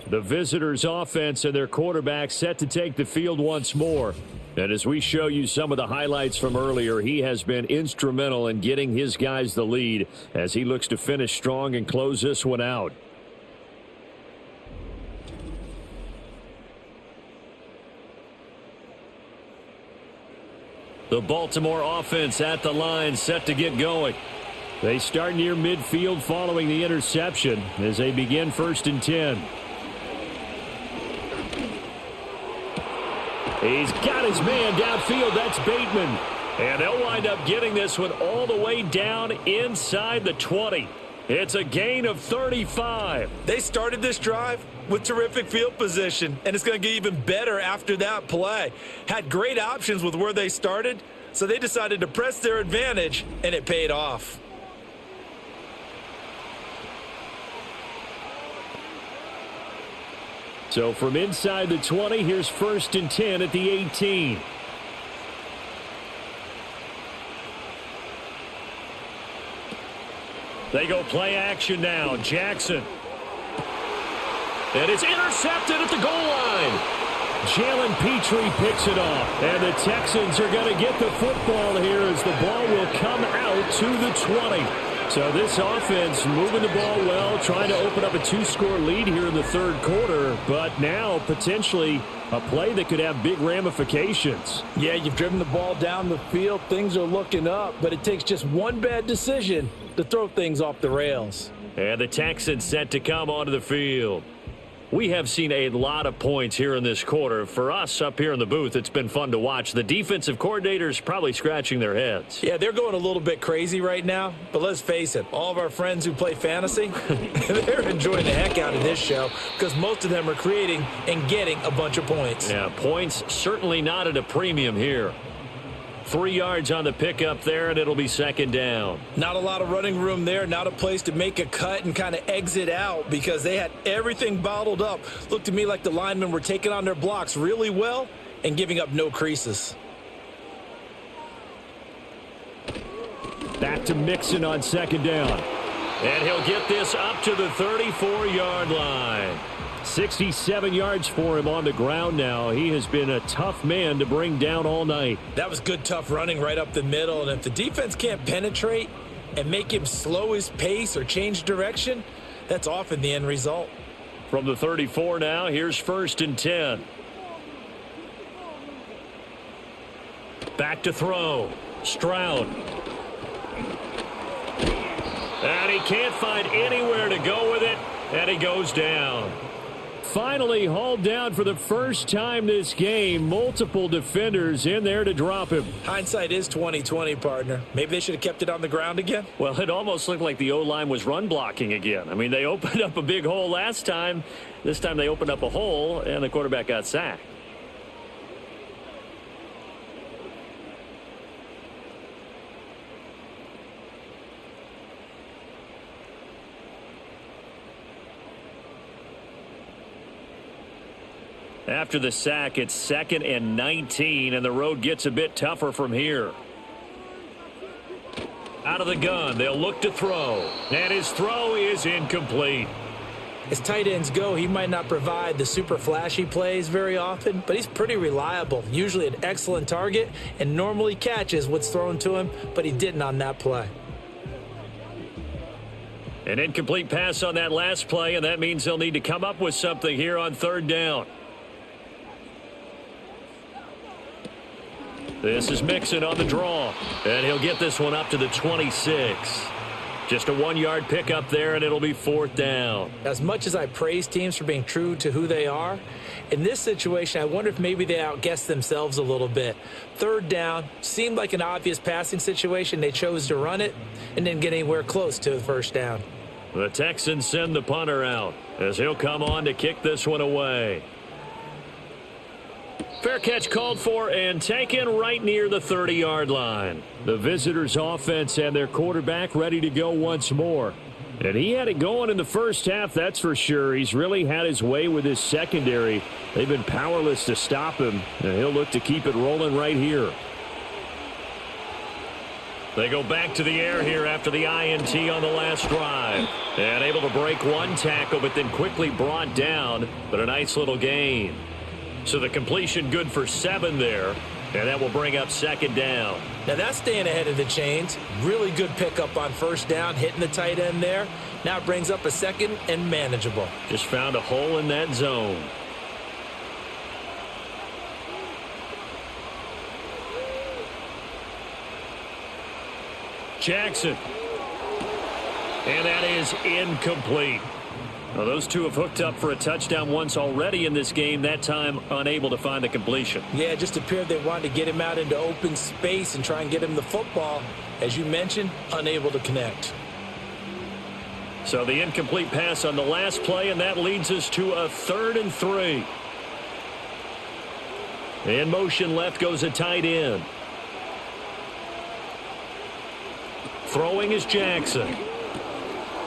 The visitors' offense and their quarterback set to take the field once more. And as we show you some of the highlights from earlier, he has been instrumental in getting his guys the lead as he looks to finish strong and close this one out. The Baltimore offense at the line, set to get going. They start near midfield following the interception as they begin 1st and 10. He's got his man downfield. That's Bateman. And they'll wind up getting this one all the way down inside the 20. It's a gain of 35. They started this drive with terrific field position, and it's going to get even better after that play. Had great options with where they started, so they decided to press their advantage, and it paid off. So from inside the 20, here's 1st and 10 at the 18. They go play action now. Jackson. And it's intercepted at the goal line. Jalen Petrie picks it off. And the Texans are going to get the football here as the ball will come out to the 20. So this offense moving the ball well, trying to open up a 2-score lead here in the 3rd quarter, but now potentially a play that could have big ramifications. Yeah, you've driven the ball down the field. Things are looking up, but it takes just one bad decision to throw things off the rails. And the Texans set to come onto the field. We have seen a lot of points here in this quarter. For us up here in the booth, it's been fun to watch. The defensive coordinators probably scratching their heads. Yeah, they're going a little bit crazy right now. But let's face it, all of our friends who play fantasy, they're enjoying the heck out of this show because most of them are creating and getting a bunch of points. Yeah, points certainly not at a premium here. 3 yards on the pickup there, and it'll be 2nd down. Not a lot of running room there, not a place to make a cut and kind of exit out because they had everything bottled up. Looked to me like the linemen were taking on their blocks really well and giving up no creases. Back to Mixon on 2nd down. And he'll get this up to the 34-yard line. 67 yards for him on the ground now. He has been a tough man to bring down all night. That was good, tough running right up the middle. And if the defense can't penetrate and make him slow his pace or change direction, that's often the end result. From the 34 now, here's 1st and 10. Back to throw. Stroud. And he can't find anywhere to go with it, and he goes down. Finally hauled down for the first time this game. Multiple defenders in there to drop him. Hindsight is 20/20, partner. Maybe they should have kept it on the ground again. Well, it almost looked like the O-line was run blocking again. I mean, they opened up a big hole last time. This time they opened up a hole, and the quarterback got sacked. After the sack, it's 2nd and 19, and the road gets a bit tougher from here. Out of the gun, they'll look to throw, and his throw is incomplete. As tight ends go, he might not provide the super flashy plays very often, but he's pretty reliable, usually an excellent target, and normally catches what's thrown to him, but he didn't on that play. An incomplete pass on that last play, and that means they'll need to come up with something here on 3rd down. This is Mixon on the draw, and he'll get this one up to the 26. Just a 1-yard pickup there, and it'll be 4th down. As much as I praise teams for being true to who they are, in this situation, I wonder if maybe they outguessed themselves a little bit. 3rd down seemed like an obvious passing situation. They chose to run it and didn't get anywhere close to the 1st down. The Texans send the punter out as he'll come on to kick this one away. Fair catch called for and taken right near the 30-yard line. The visitors' offense and their quarterback ready to go once more. And he had it going in the first half, that's for sure. He's really had his way with his secondary. They've been powerless to stop him, and he'll look to keep it rolling right here. They go back to the air here after the INT on the last drive. And able to break one tackle, but then quickly brought down. But a nice little gain. So the completion good for 7 there. And that will bring up 2nd down. Now that's staying ahead of the chains. Really good pickup on 1st down, hitting the tight end there. Now it brings up a 2nd and manageable. Just found a hole in that zone. Jackson. And that is incomplete. Well, those two have hooked up for a touchdown once already in this game, that time unable to find the completion. Yeah, it just appeared they wanted to get him out into open space and try and get him the football. As you mentioned, unable to connect. So the incomplete pass on the last play, and that leads us to a 3rd and 3. In motion left goes a tight end. Throwing is Jackson.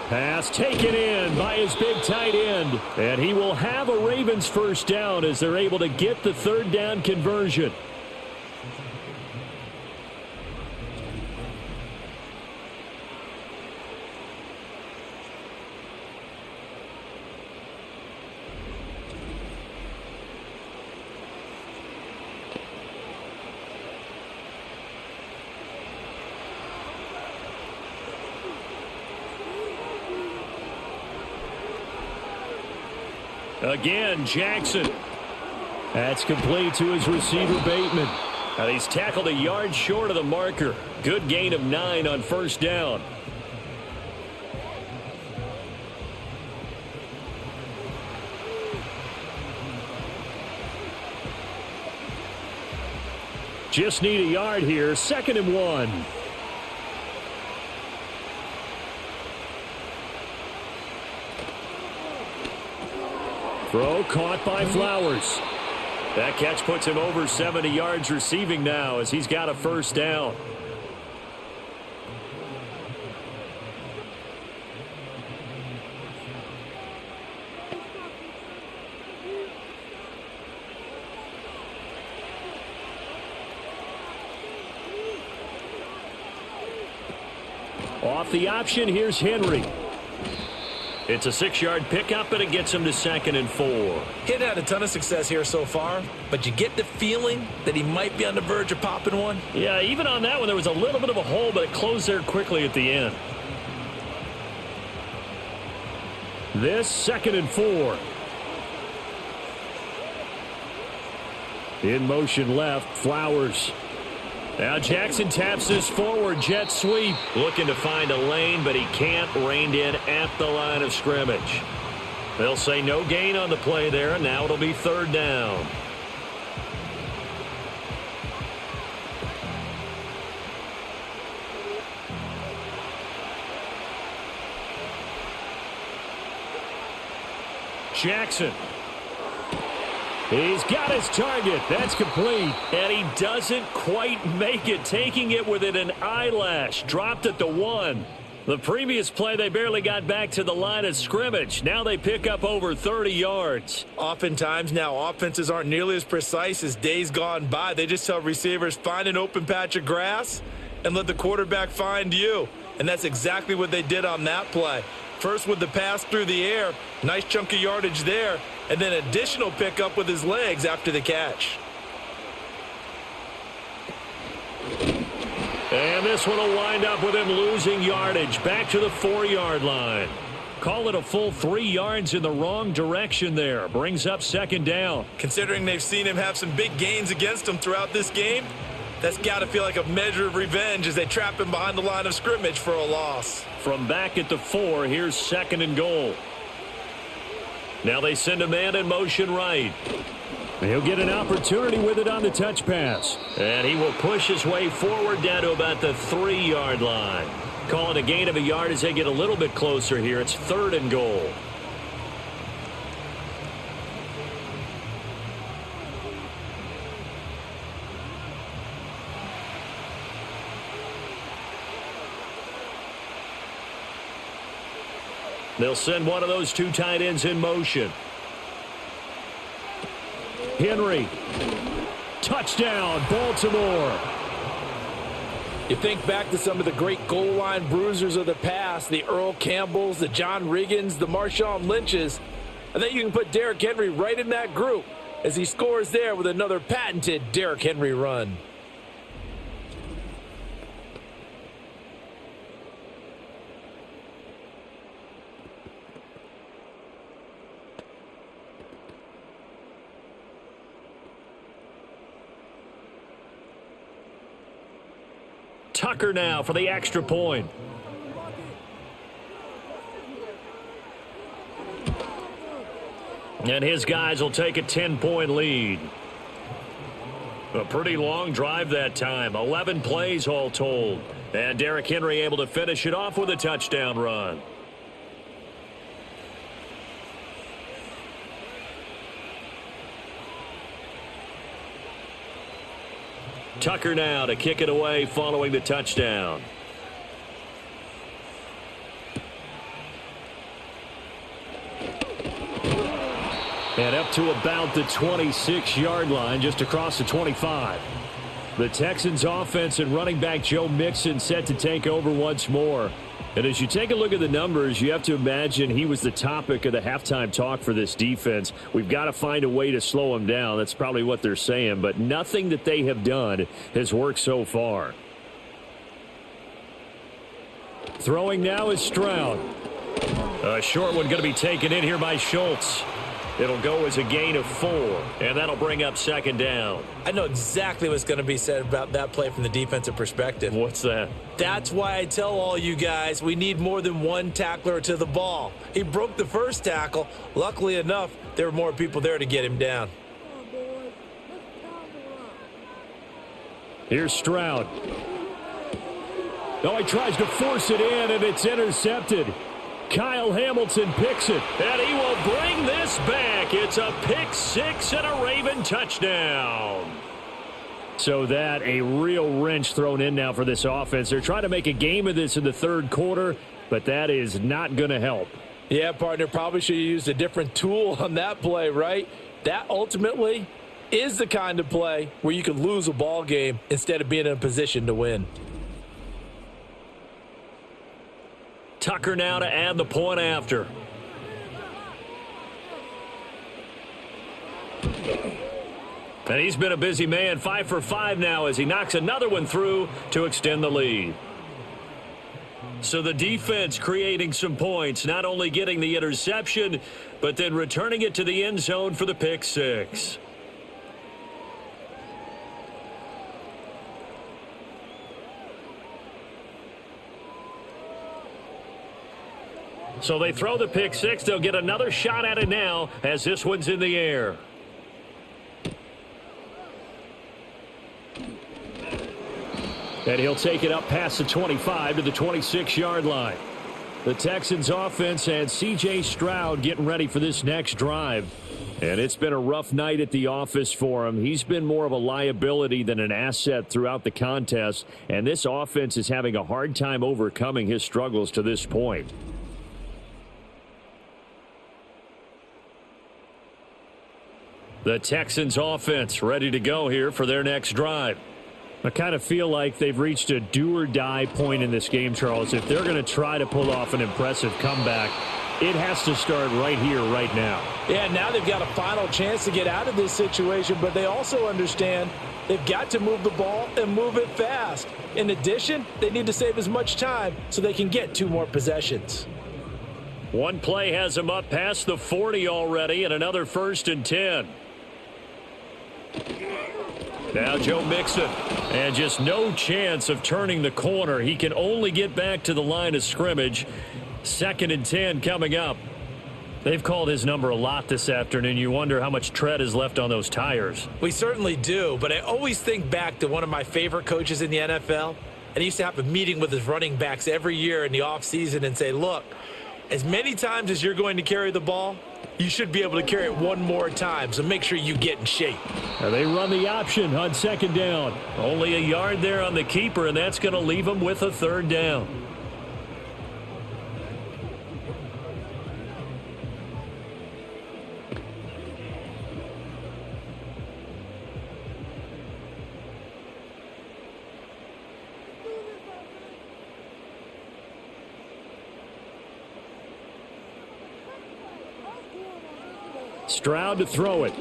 Pass taken in by his big tight end. And he will have a Ravens 1st down as they're able to get the 3rd down conversion. Again, Jackson. That's complete to his receiver, Bateman. And he's tackled a yard short of the marker. Good gain of 9 on 1st down. Just need a yard here. 2nd and 1. Throw caught by Flowers. That catch puts him over 70 yards receiving now as he's got a 1st down. Off the option, here's Henry. It's a 6-yard pickup, and it gets him to 2nd and 4. He had a ton of success here so far, but you get the feeling that he might be on the verge of popping one. Yeah, even on that one, there was a little bit of a hole, but it closed there quickly at the end. This 2nd and 4. In motion left, Flowers. Now Jackson taps this forward, jet sweep. Looking to find a lane, but he can't. Reined in at the line of scrimmage. They'll say no gain on the play there, and now it'll be 3rd down. Jackson. He's got his target. That's complete. And he doesn't quite make it, taking it within an eyelash. Dropped at the 1. The previous play, they barely got back to the line of scrimmage. Now they pick up over 30 yards. Oftentimes now, offenses aren't nearly as precise as days gone by. They just tell receivers, find an open patch of grass and let the quarterback find you. And that's exactly what they did on that play. First with the pass through the air, nice chunk of yardage there, and then additional pickup with his legs after the catch. And this one will wind up with him losing yardage back to the 4-yard line. Call it a full 3 yards in the wrong direction there. Brings up 2nd down. Considering they've seen him have some big gains against them throughout this game, That's got to feel like a measure of revenge as they trap him behind the line of scrimmage for a loss. From back at the 4, here's 2nd and goal. Now they send a man in motion right. He'll get an opportunity with it on the touch pass. And he will push his way forward down to about the 3-yard line. Call it a gain of a yard as they get a little bit closer here. It's 3rd and goal. They'll send one of those 2 tight ends in motion. Henry. Touchdown, Baltimore. You think back to some of the great goal line bruisers of the past, the Earl Campbells, the John Riggins, the Marshawn Lynches. I think you can put Derrick Henry right in that group as he scores there with another patented Derrick Henry run. Tucker now for the extra point. And his guys will take a 10-point lead. A pretty long drive that time. 11 plays all told. And Derrick Henry able to finish it off with a touchdown run. Tucker now to kick it away following the touchdown. And up to about the 26-yard line, just across the 25. The Texans offense and running back Joe Mixon set to take over once more. And as you take a look at the numbers, you have to imagine he was the topic of the halftime talk for this defense. We've got to find a way to slow him down. That's probably what they're saying. But nothing that they have done has worked so far. Throwing now is Stroud. A short one going to be taken in here by Schultz. It'll go as a gain of 4, and that'll bring up 2nd down. I know exactly what's going to be said about that play from the defensive perspective. What's that? That's why I tell all you guys we need more than one tackler to the ball. He broke the first tackle. Luckily enough, there were more people there to get him down. Here's Stroud. Oh, he tries to force it in, and it's intercepted. Kyle Hamilton picks it, and he will bring this back. It's a pick 6 and a Raven touchdown. So that a real wrench thrown in now for this offense. They're trying to make a game of this in the 3rd quarter, but that is not going to help. Yeah, partner, probably should have used a different tool on that play, right? That ultimately is the kind of play where you could lose a ball game instead of being in a position to win. Tucker now to add the point after. And he's been a busy man, 5 for 5 now as he knocks another one through to extend the lead. So the defense creating some points, not only getting the interception, but then returning it to the end zone for the pick 6. So they throw the pick 6. They'll get another shot at it now as this one's in the air. And he'll take it up past the 25 to the 26-yard line. The Texans offense and C.J. Stroud getting ready for this next drive. And it's been a rough night at the office for him. He's been more of a liability than an asset throughout the contest. And this offense is having a hard time overcoming his struggles to this point. The Texans offense ready to go here for their next drive. I kind of feel like they've reached a do-or-die point in this game, Charles. If they're going to try to pull off an impressive comeback, it has to start right here, right now. Yeah, now they've got a final chance to get out of this situation, but they also understand they've got to move the ball and move it fast. In addition, they need to save as much time so they can get 2 more possessions. One play has him up past the 40 already, and another 1st and 10. Now Joe Mixon. And just no chance of turning the corner. He can only get back to the line of scrimmage. 2nd and 10 coming up. They've called his number a lot this afternoon. You wonder how much tread is left on those tires. We certainly do, but I always think back to one of my favorite coaches in the NFL. And he used to have a meeting with his running backs every year in the offseason and say, look, as many times as you're going to carry the ball, you should be able to carry it one more time, so make sure you get in shape. Now they run the option on 2nd down. Only a yard there on the keeper, and that's going to leave them with a 3rd down. Stroud to throw it.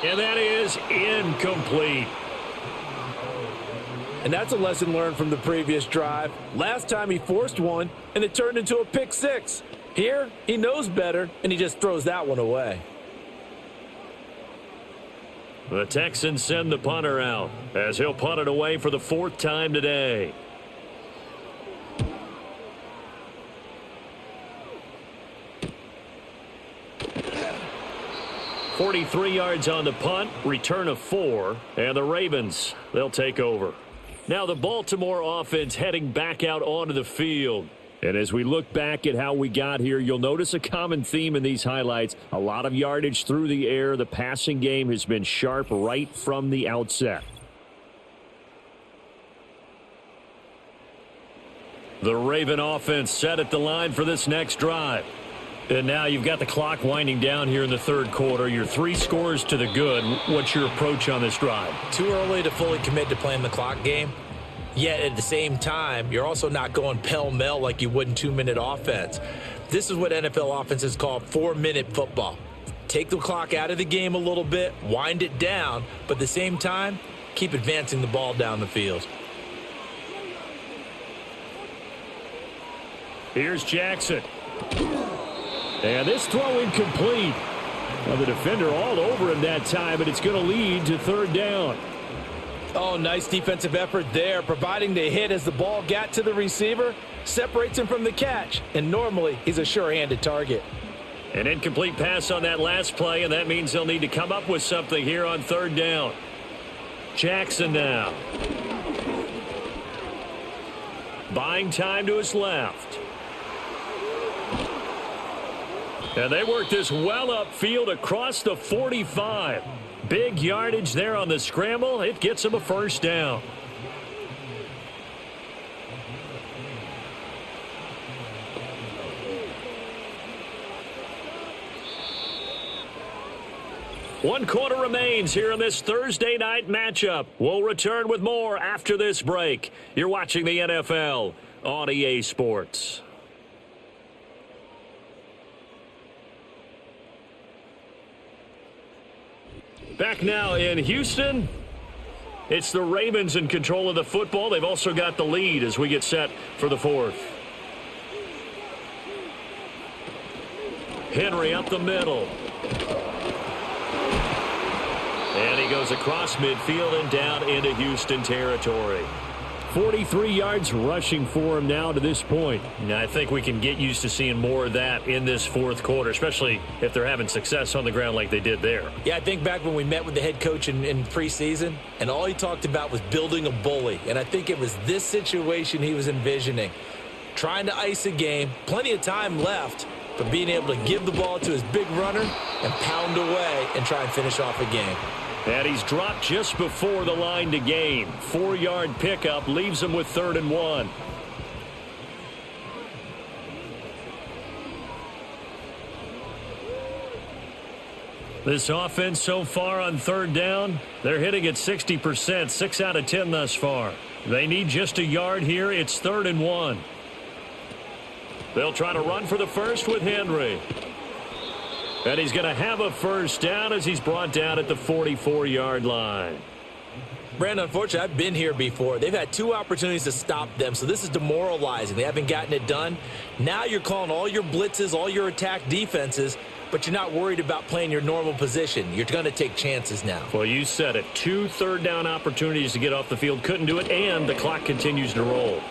And that is incomplete. And that's a lesson learned from the previous drive. Last time he forced one, and it turned into a pick 6. Here, he knows better, and he just throws that one away. The Texans send the punter out as he'll punt it away for the 4th time today. 43 yards on the punt, return of 4, and the Ravens, they'll take over. Now the Baltimore offense heading back out onto the field. And as we look back at how we got here, you'll notice a common theme in these highlights. A lot of yardage through the air. The passing game has been sharp right from the outset. The Raven offense set at the line for this next drive. And now you've got the clock winding down here in the 3rd quarter. You're 3 scores to the good. What's your approach on this drive? Too early to fully commit to playing the clock game. Yet at the same time, you're also not going pell-mell like you would in 2-minute offense. This is what NFL offenses call 4-minute football. Take the clock out of the game a little bit, wind it down, but at the same time, keep advancing the ball down the field. Here's Jackson. And this throw incomplete. Now the defender all over him that time, but it's going to lead to 3rd down. Oh, nice defensive effort there, providing the hit as the ball got to the receiver, separates him from the catch, and normally he's a sure-handed target. An incomplete pass on that last play, and that means they'll need to come up with something here on 3rd down. Jackson now. Buying time to his left. And they work this well upfield across the 45. Big yardage there on the scramble. It gets them a 1st down. One quarter remains here in this Thursday night matchup. We'll return with more after this break. You're watching the NFL on EA Sports. Back now in Houston. It's the Ravens in control of the football. They've also got the lead as we get set for the 4th. Henry up the middle. And he goes across midfield and down into Houston territory. 43 yards rushing for him now to this point. Now, I think we can get used to seeing more of that in this 4th quarter, especially if they're having success on the ground like they did there. Yeah, I think back when we met with the head coach in preseason, and all he talked about was building a bully. And I think it was this situation he was envisioning. Trying to ice a game, plenty of time left, but being able to give the ball to his big runner and pound away and try and finish off a game. And he's dropped just before the line to gain. 4-yard pickup leaves him with 3rd and 1. This offense so far on 3rd down, they're hitting at 60%, 6 out of 10 thus far. They need just a yard here. It's 3rd and 1. They'll try to run for the first with Henry. And he's going to have a 1st down as he's brought down at the 44-yard line. Brandon, unfortunately, I've been here before. They've had 2 opportunities to stop them, so this is demoralizing. They haven't gotten it done. Now you're calling all your blitzes, all your attack defenses, but but you're not worried about playing your normal position. You're going to take chances now. Well, you said it. 2 third-down opportunities to get off the field. Couldn't do it, and the clock continues to roll.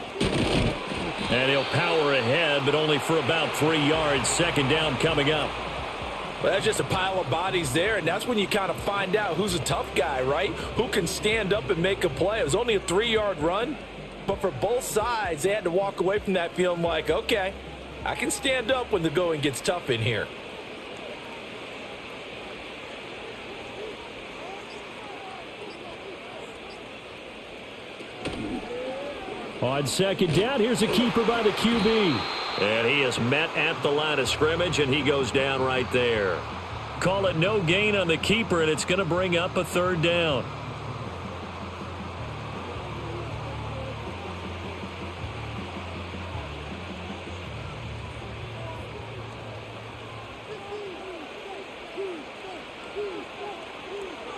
And he'll power ahead, but only for about 3 yards. Second down coming up. Well, that's just a pile of bodies there, and that's when you kind of find out who's a tough guy, right? Who can stand up and make a play. It was only a 3-yard run, but for both sides, they had to walk away from that feeling like, okay, I can stand up when the going gets tough in here. On second down, here's a keeper by the QB. And he is met at the line of scrimmage, and he goes down right there. Call it no gain on the keeper, and it's going to bring up a third down.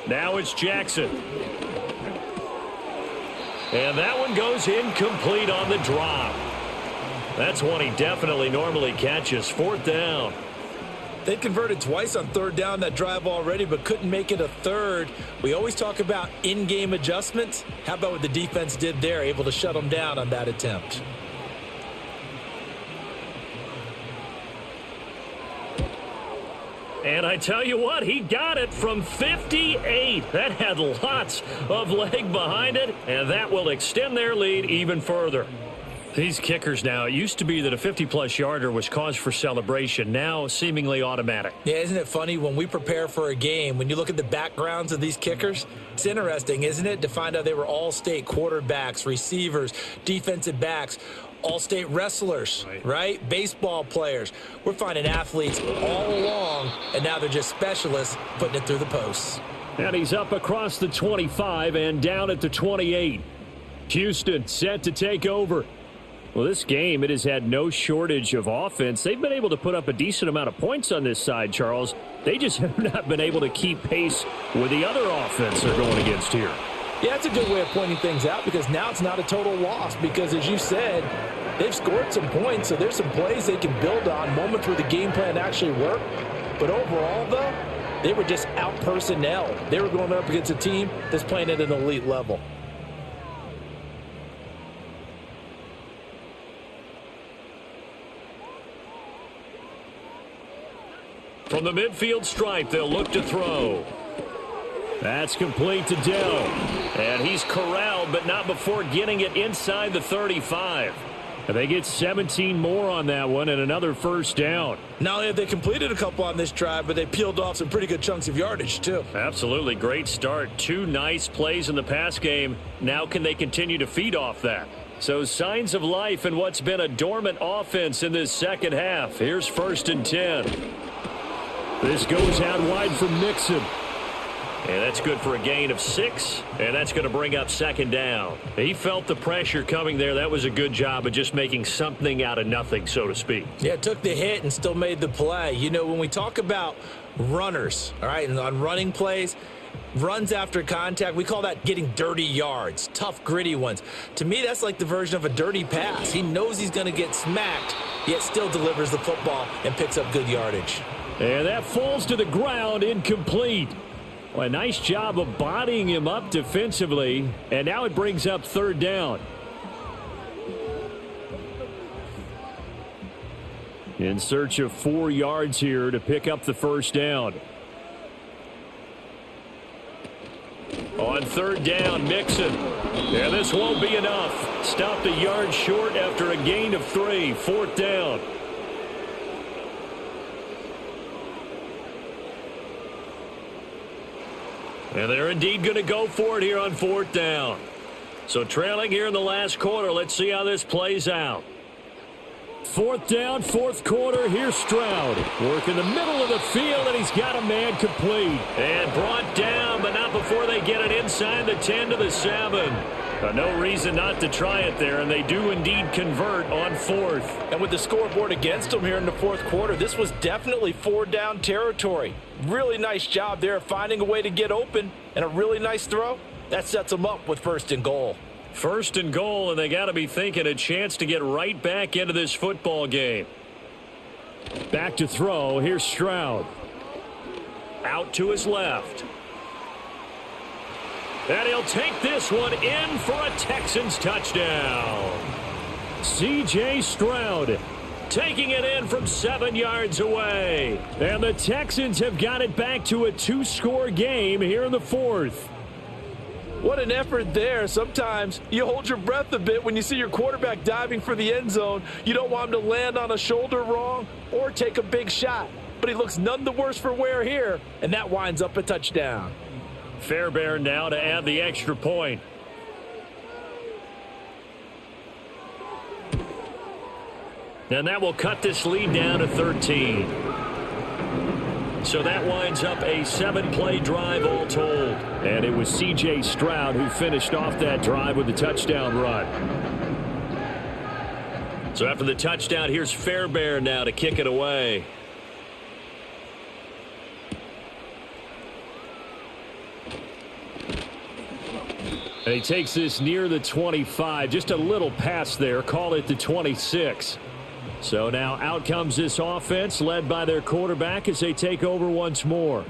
Now it's Jackson. And that one goes incomplete on the drop. That's one he definitely normally catches. Fourth down. They converted twice on third down that drive already, but couldn't make it a third. We always talk about in-game adjustments. How about what the defense did there, able to shut them down on that attempt? And I tell you what, he got it from 58. That had lots of leg behind it, and that will extend their lead even further. These kickers now, it used to be that a 50-plus yarder was cause for celebration. Now, seemingly automatic. Yeah, isn't it funny when we prepare for a game, when you look at the backgrounds of these kickers, it's interesting, isn't it, to find out they were all-state quarterbacks, receivers, defensive backs, all-state wrestlers, right? Baseball players. We're finding athletes all along, and now they're just specialists putting it through the posts. And he's up across the 25 and down at the 28. Houston set to take over. Well, this game, it has had no shortage of offense. They've been able to put up a decent amount of points on this side, Charles. They just have not been able to keep pace with the other offense they're going against here. Yeah, that's a good way of pointing things out because now it's not a total loss because, as you said, they've scored some points, so there's some plays they can build on, moments where the game plan actually worked. But overall, though, they were just out-personnel. They were going up against a team that's playing at an elite level. From the midfield stripe, they'll look to throw. That's complete to Dell. And he's corralled, but not before getting it inside the 35. And they get 17 more on that one and another first down. Not only have they completed a couple on this drive, but they peeled off some pretty good chunks of yardage, too. Absolutely. Great start. 2 nice plays in the pass game. Now can they continue to feed off that? So signs of life in what's been a dormant offense in this second half. Here's 1st and 10. This goes out wide for Mixon. And that's good for a gain of 6, and that's going to bring up 2nd down. He felt the pressure coming there. That was a good job of just making something out of nothing, so to speak. Yeah, took the hit and still made the play. You know, when we talk about runners, all right, and on running plays, runs after contact, we call that getting dirty yards, tough, gritty ones. To me, that's like the version of a dirty pass. He knows he's going to get smacked, yet still delivers the football and picks up good yardage. And that falls to the ground, incomplete. Well, a nice job of bodying him up defensively, and now it brings up 3rd down. In search of 4 yards here to pick up the first down. On 3rd down, Mixon. Yeah, this won't be enough. Stopped a yard short after a gain of 3. 4th down. And they're indeed going to go for it here on 4th down. So trailing here in the last quarter. Let's see how this plays out. 4th down, 4th quarter. Here's Stroud. Work in the middle of the field, and he's got a man complete. And brought down, but not before they get it inside the 10 to the 7. No reason not to try it there, and they do indeed convert on 4th. And with the scoreboard against them here in the 4th quarter, this was definitely 4-down territory. Really nice job there finding a way to get open, and a really nice throw. That sets them up with 1st and goal. 1st and goal, and they got to be thinking a chance to get right back into this football game. Back to throw. Here's Stroud. Out to his left. And he'll take this one in for a Texans touchdown. C.J. Stroud taking it in from 7 yards away. And the Texans have got it back to a 2-score game here in the fourth. What an effort there. Sometimes you hold your breath a bit when you see your quarterback diving for the end zone. You don't want him to land on a shoulder wrong or take a big shot. But he looks none the worse for wear here, and that winds up a touchdown. Fairbairn now to add the extra point. And that will cut this lead down to 13. So that winds up a 7-play drive all told. And it was C.J. Stroud who finished off that drive with a touchdown run. So after the touchdown, here's Fairbairn now to kick it away. And he takes this near the 25. Just a little pass there. Call it the 26. So now out comes this offense led by their quarterback as they take over once more.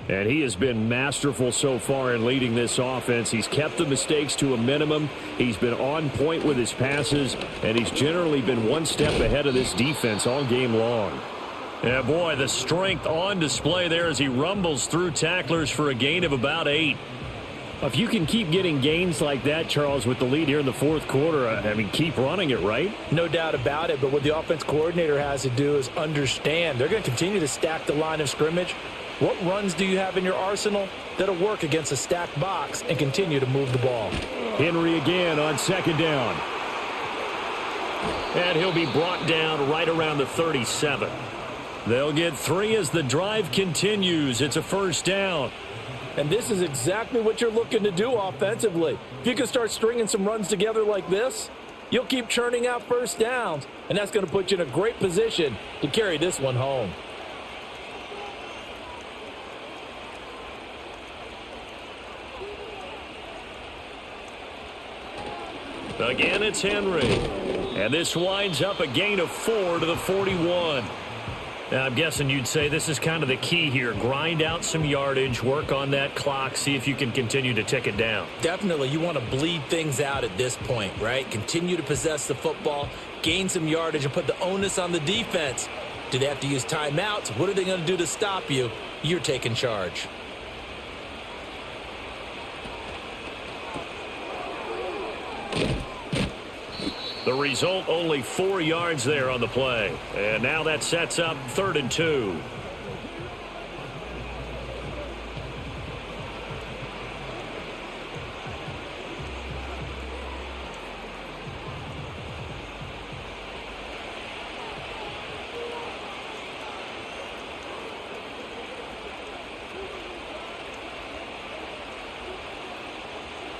And he has been masterful so far in leading this offense. He's kept the mistakes to a minimum. He's been on point with his passes, and he's generally been one step ahead of this defense all game long. Yeah, boy, the strength on display there as he rumbles through tacklers for a gain of about 8. If you can keep getting gains like that, Charles, with the lead here in the fourth quarter, I mean, keep running it, right? No doubt about it, but what the offense coordinator has to do is understand. They're going to continue to stack the line of scrimmage. What runs do you have in your arsenal that'll work against a stacked box and continue to move the ball? Henry again on second down. And he'll be brought down right around the 37. They'll get 3 as the drive continues. It's a first down. And this is exactly what you're looking to do offensively. If you can start stringing some runs together like this, you'll keep churning out first downs, and that's going to put you in a great position to carry this one home. Again, it's Henry. And this winds up a gain of 4 to the 41. Now, I'm guessing you'd say this is kind of the key here. Grind out some yardage, work on that clock, see if you can continue to tick it down. Definitely. You want to bleed things out at this point, right? Continue to possess the football, gain some yardage, and put the onus on the defense. Do they have to use timeouts? What are they going to do to stop you? You're taking charge. The result, only 4 yards there on the play. And now that sets up 3rd and 2.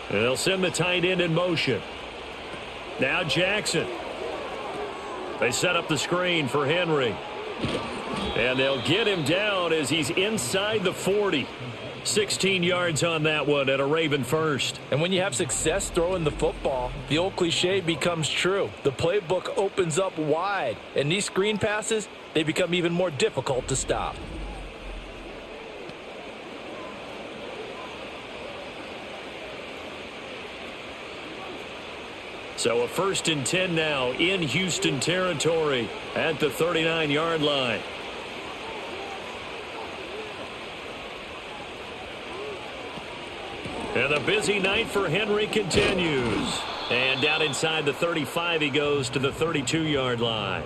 And they'll send the tight end in motion. Now Jackson. They set up the screen for Henry. And they'll get him down as he's inside the 40. 16 yards on that one at a Raven first. And when you have success throwing the football, the old cliche becomes true. The playbook opens up wide. And these screen passes, they become even more difficult to stop. So a 1st and 10 now in Houston territory at the 39-yard line. And the busy night for Henry continues. And down inside the 35 he goes to the 32-yard line.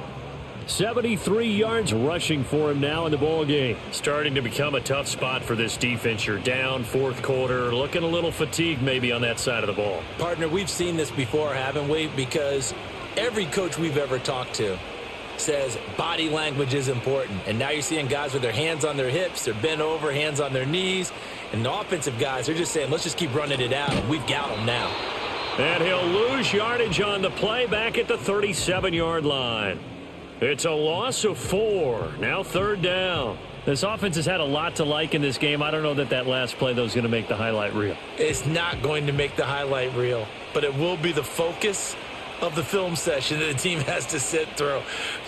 73 yards rushing for him now in the ball game. Starting to become a tough spot for this defense. You're down fourth quarter, looking a little fatigued maybe on that side of the ball. Partner, we've seen this before, haven't we? Because every coach we've ever talked to says body language is important. And now you're seeing guys with their hands on their hips, they're bent over, hands on their knees. And the offensive guys, they're just saying, let's just keep running it out. We've got them now. And he'll lose yardage on the play back at the 37-yard line. It's a loss of 4. Now 3rd down. This offense has had a lot to like in this game. I don't know that last play, though, is going to make the highlight reel. It's not going to make the highlight reel, but it will be the focus of the film session that the team has to sit through.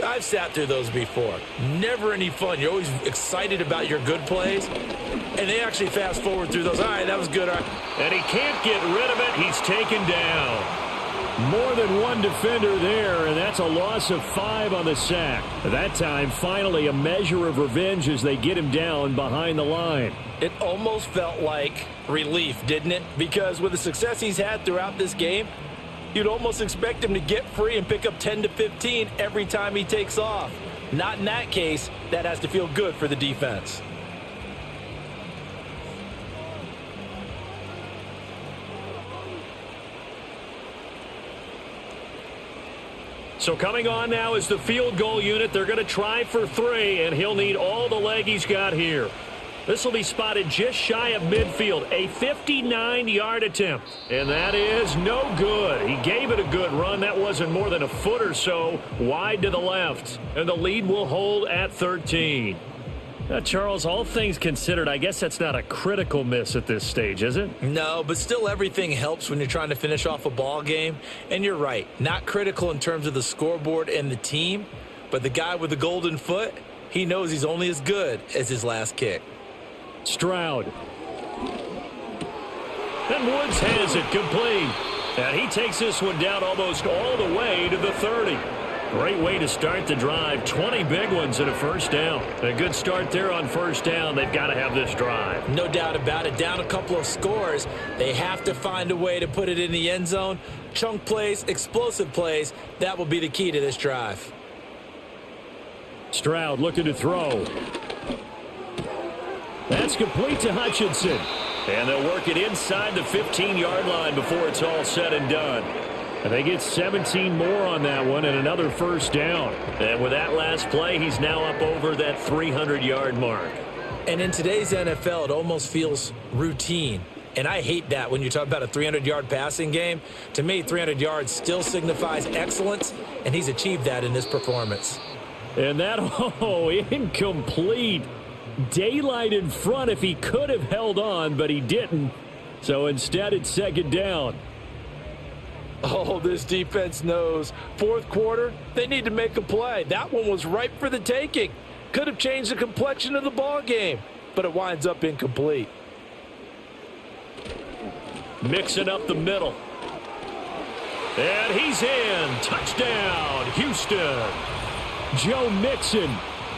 I've sat through those before. Never any fun. You're always excited about your good plays, and they actually fast forward through those. All right, that was good. All right. And he can't get rid of it. He's taken down. More than one defender there, and that's a loss of 5 on the sack. At that time, finally a measure of revenge as they get him down behind the line. It almost felt like relief, didn't it? Because with the success he's had throughout this game, you'd almost expect him to get free and pick up 10 to 15 every time he takes off. Not in that case. That has to feel good for the defense. So coming on now is the field goal unit. They're going to try for 3, and he'll need all the leg he's got here. This will be spotted just shy of midfield, a 59-yard attempt. And that is no good. He gave it a good run. That wasn't more than a foot or so wide to the left. And the lead will hold at 13. Now, Charles, all things considered, I guess that's not a critical miss at this stage, is it? No, but still everything helps when you're trying to finish off a ball game. And you're right, not critical in terms of the scoreboard and the team, but the guy with the golden foot, he knows he's only as good as his last kick. Stroud. And Woods has it complete. And he takes this one down almost all the way to the 30. Great way to start the drive. 20 big ones and a first down. A good start there on first down. They've got to have this drive. No doubt about it. Down a couple of scores. They have to find a way to put it in the end zone. Chunk plays, explosive plays. That will be the key to this drive. Stroud looking to throw. That's complete to Hutchinson. And they'll work it inside the 15-yard line before it's all said and done. And they get 17 more on that one and another first down. And with that last play, he's now up over that 300-yard mark. And in today's NFL, it almost feels routine. And I hate that when you talk about a 300-yard passing game. To me, 300 yards still signifies excellence, and he's achieved that in this performance. And that, incomplete. Daylight in front if he could have held on, but he didn't. So instead, it's second down. Oh, this defense knows. Fourth quarter, they need to make a play. That one was ripe for the taking. Could have changed the complexion of the ball game, but it winds up incomplete. Mixing up the middle. And he's in. Touchdown, Houston. Joe Mixon,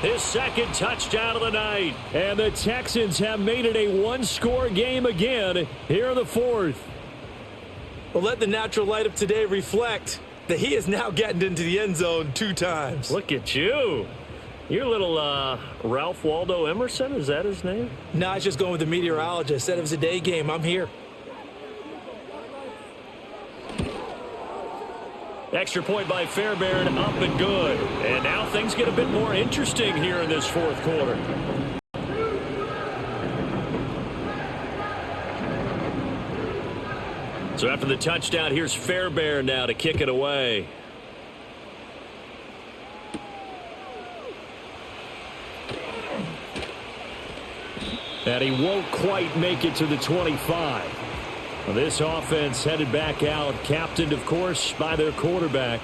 his second touchdown of the night. And the Texans have made it a one-score game again here in the fourth. Well, let the natural light of today reflect that he is now getting into the end zone 2 times. Look at you. You're a little Ralph Waldo Emerson, is that his name? No, I was just going with the meteorologist. Said it was a day game. I'm here. Extra point by Fairbairn, up and good. And now things get a bit more interesting here in this fourth quarter. So after the touchdown, here's Fairbairn now to kick it away. And he won't quite make it to the 25. Well, this offense headed back out, captained, of course, by their quarterback.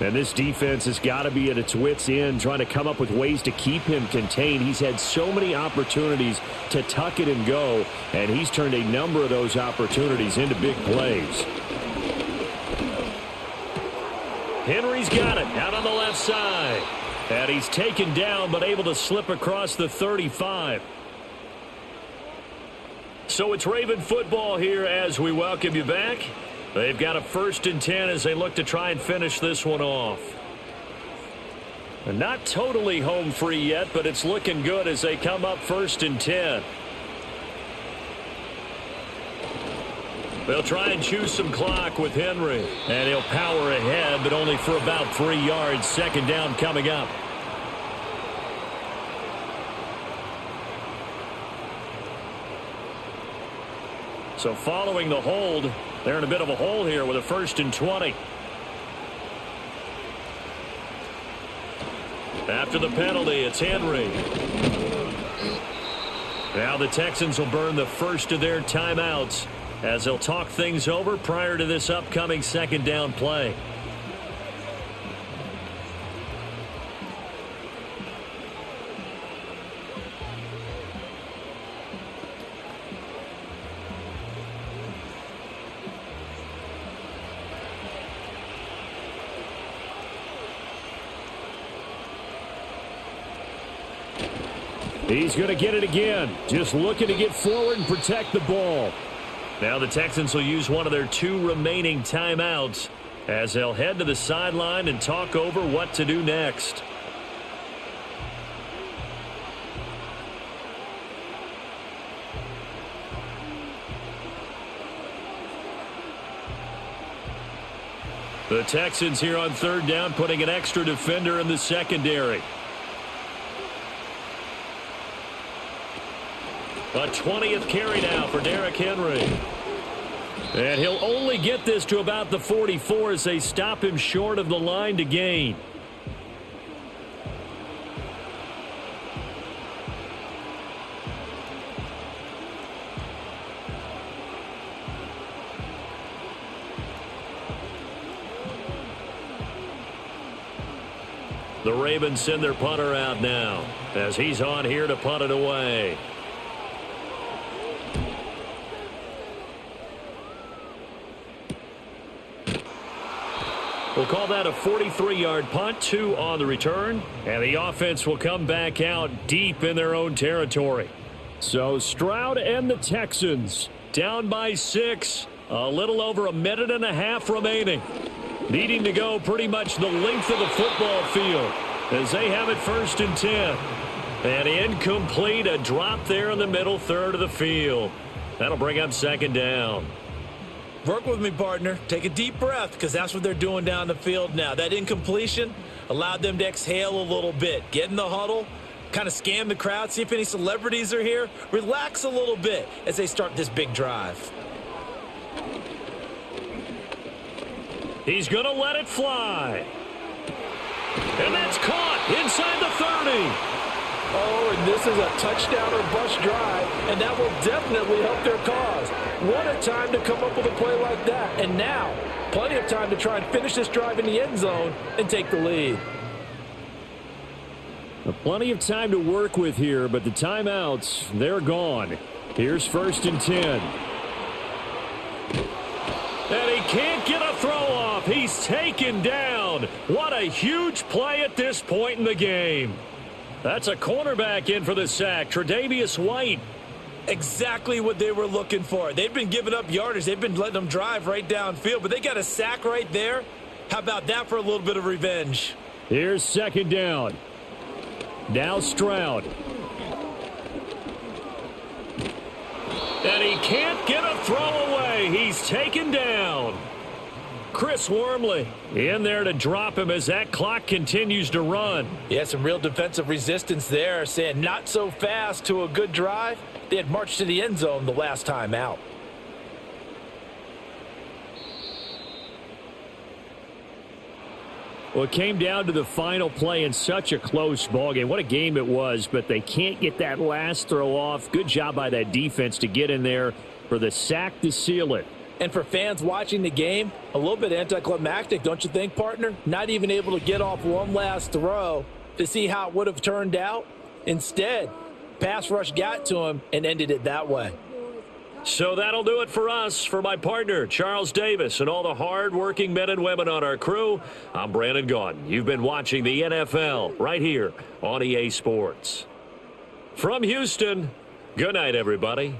And this defense has got to be at its wits' end, trying to come up with ways to keep him contained. He's had so many opportunities to tuck it and go, and he's turned a number of those opportunities into big plays. Henry's got it out on the left side. And he's taken down, but able to slip across the 35. So it's Raven football here as we welcome you back. They've got a 1st and 10 as they look to try and finish this one off. And not totally home free yet, but it's looking good as they come up 1st and 10. They'll try and choose some clock with Henry. And he'll power ahead, but only for about 3 yards. Second down coming up. So following the hold, they're in a bit of a hole here with a 1st and 20. After the penalty, it's Henry. Now the Texans will burn the first of their timeouts as they'll talk things over prior to this upcoming second down play. He's going to get it again. Just looking to get forward and protect the ball. Now the Texans will use one of their 2 remaining timeouts as they'll head to the sideline and talk over what to do next. The Texans here on 3rd down, putting an extra defender in the secondary. A 20th carry now for Derrick Henry. And he'll only get this to about the 44 as they stop him short of the line to gain. The Ravens send their punter out now as he's on here to punt it away. We'll call that a 43-yard punt, 2 on the return, and the offense will come back out deep in their own territory. So Stroud and the Texans down by 6, a little over a minute and a half remaining. Needing to go pretty much the length of the football field as they have it 1st and 10. And incomplete, a drop there in the middle third of the field. That'll bring up 2nd down. Work with me, partner. Take a deep breath because that's what they're doing down the field now. That incompletion allowed them to exhale a little bit. Get in the huddle, kind of scan the crowd, see if any celebrities are here. Relax a little bit as they start this big drive. He's going to let it fly. And that's caught inside the 30. Oh, and this is a touchdown or bust drive, and that will definitely help their cause. What a time to come up with a play like that. And now, plenty of time to try and finish this drive in the end zone and take the lead. Plenty of time to work with here, but the timeouts, they're gone. Here's 1st and 10. And he can't get a throw off. He's taken down. What a huge play at this point in the game. That's a cornerback in for the sack, Tre'Davious White. Exactly what they were looking for. They've been giving up yardage. They've been letting them drive right downfield, but they got a sack right there. How about that for a little bit of revenge? Here's 2nd down. Now Stroud. And he can't get a throw away. He's taken down. Chris Wormley in there to drop him as that clock continues to run. Yeah, some real defensive resistance there, saying not so fast to a good drive. They had marched to the end zone the last time out. Well, it came down to the final play in such a close ballgame. What a game it was, but they can't get that last throw off. Good job by that defense to get in there for the sack to seal it. And for fans watching the game, a little bit anticlimactic, don't you think, partner? Not even able to get off one last throw to see how it would have turned out. Instead, pass rush got to him and ended it that way. So that'll do it for us. For my partner, Charles Davis, and all the hard-working men and women on our crew, I'm Brandon Gaudin. You've been watching the NFL right here on EA Sports. From Houston, good night, everybody.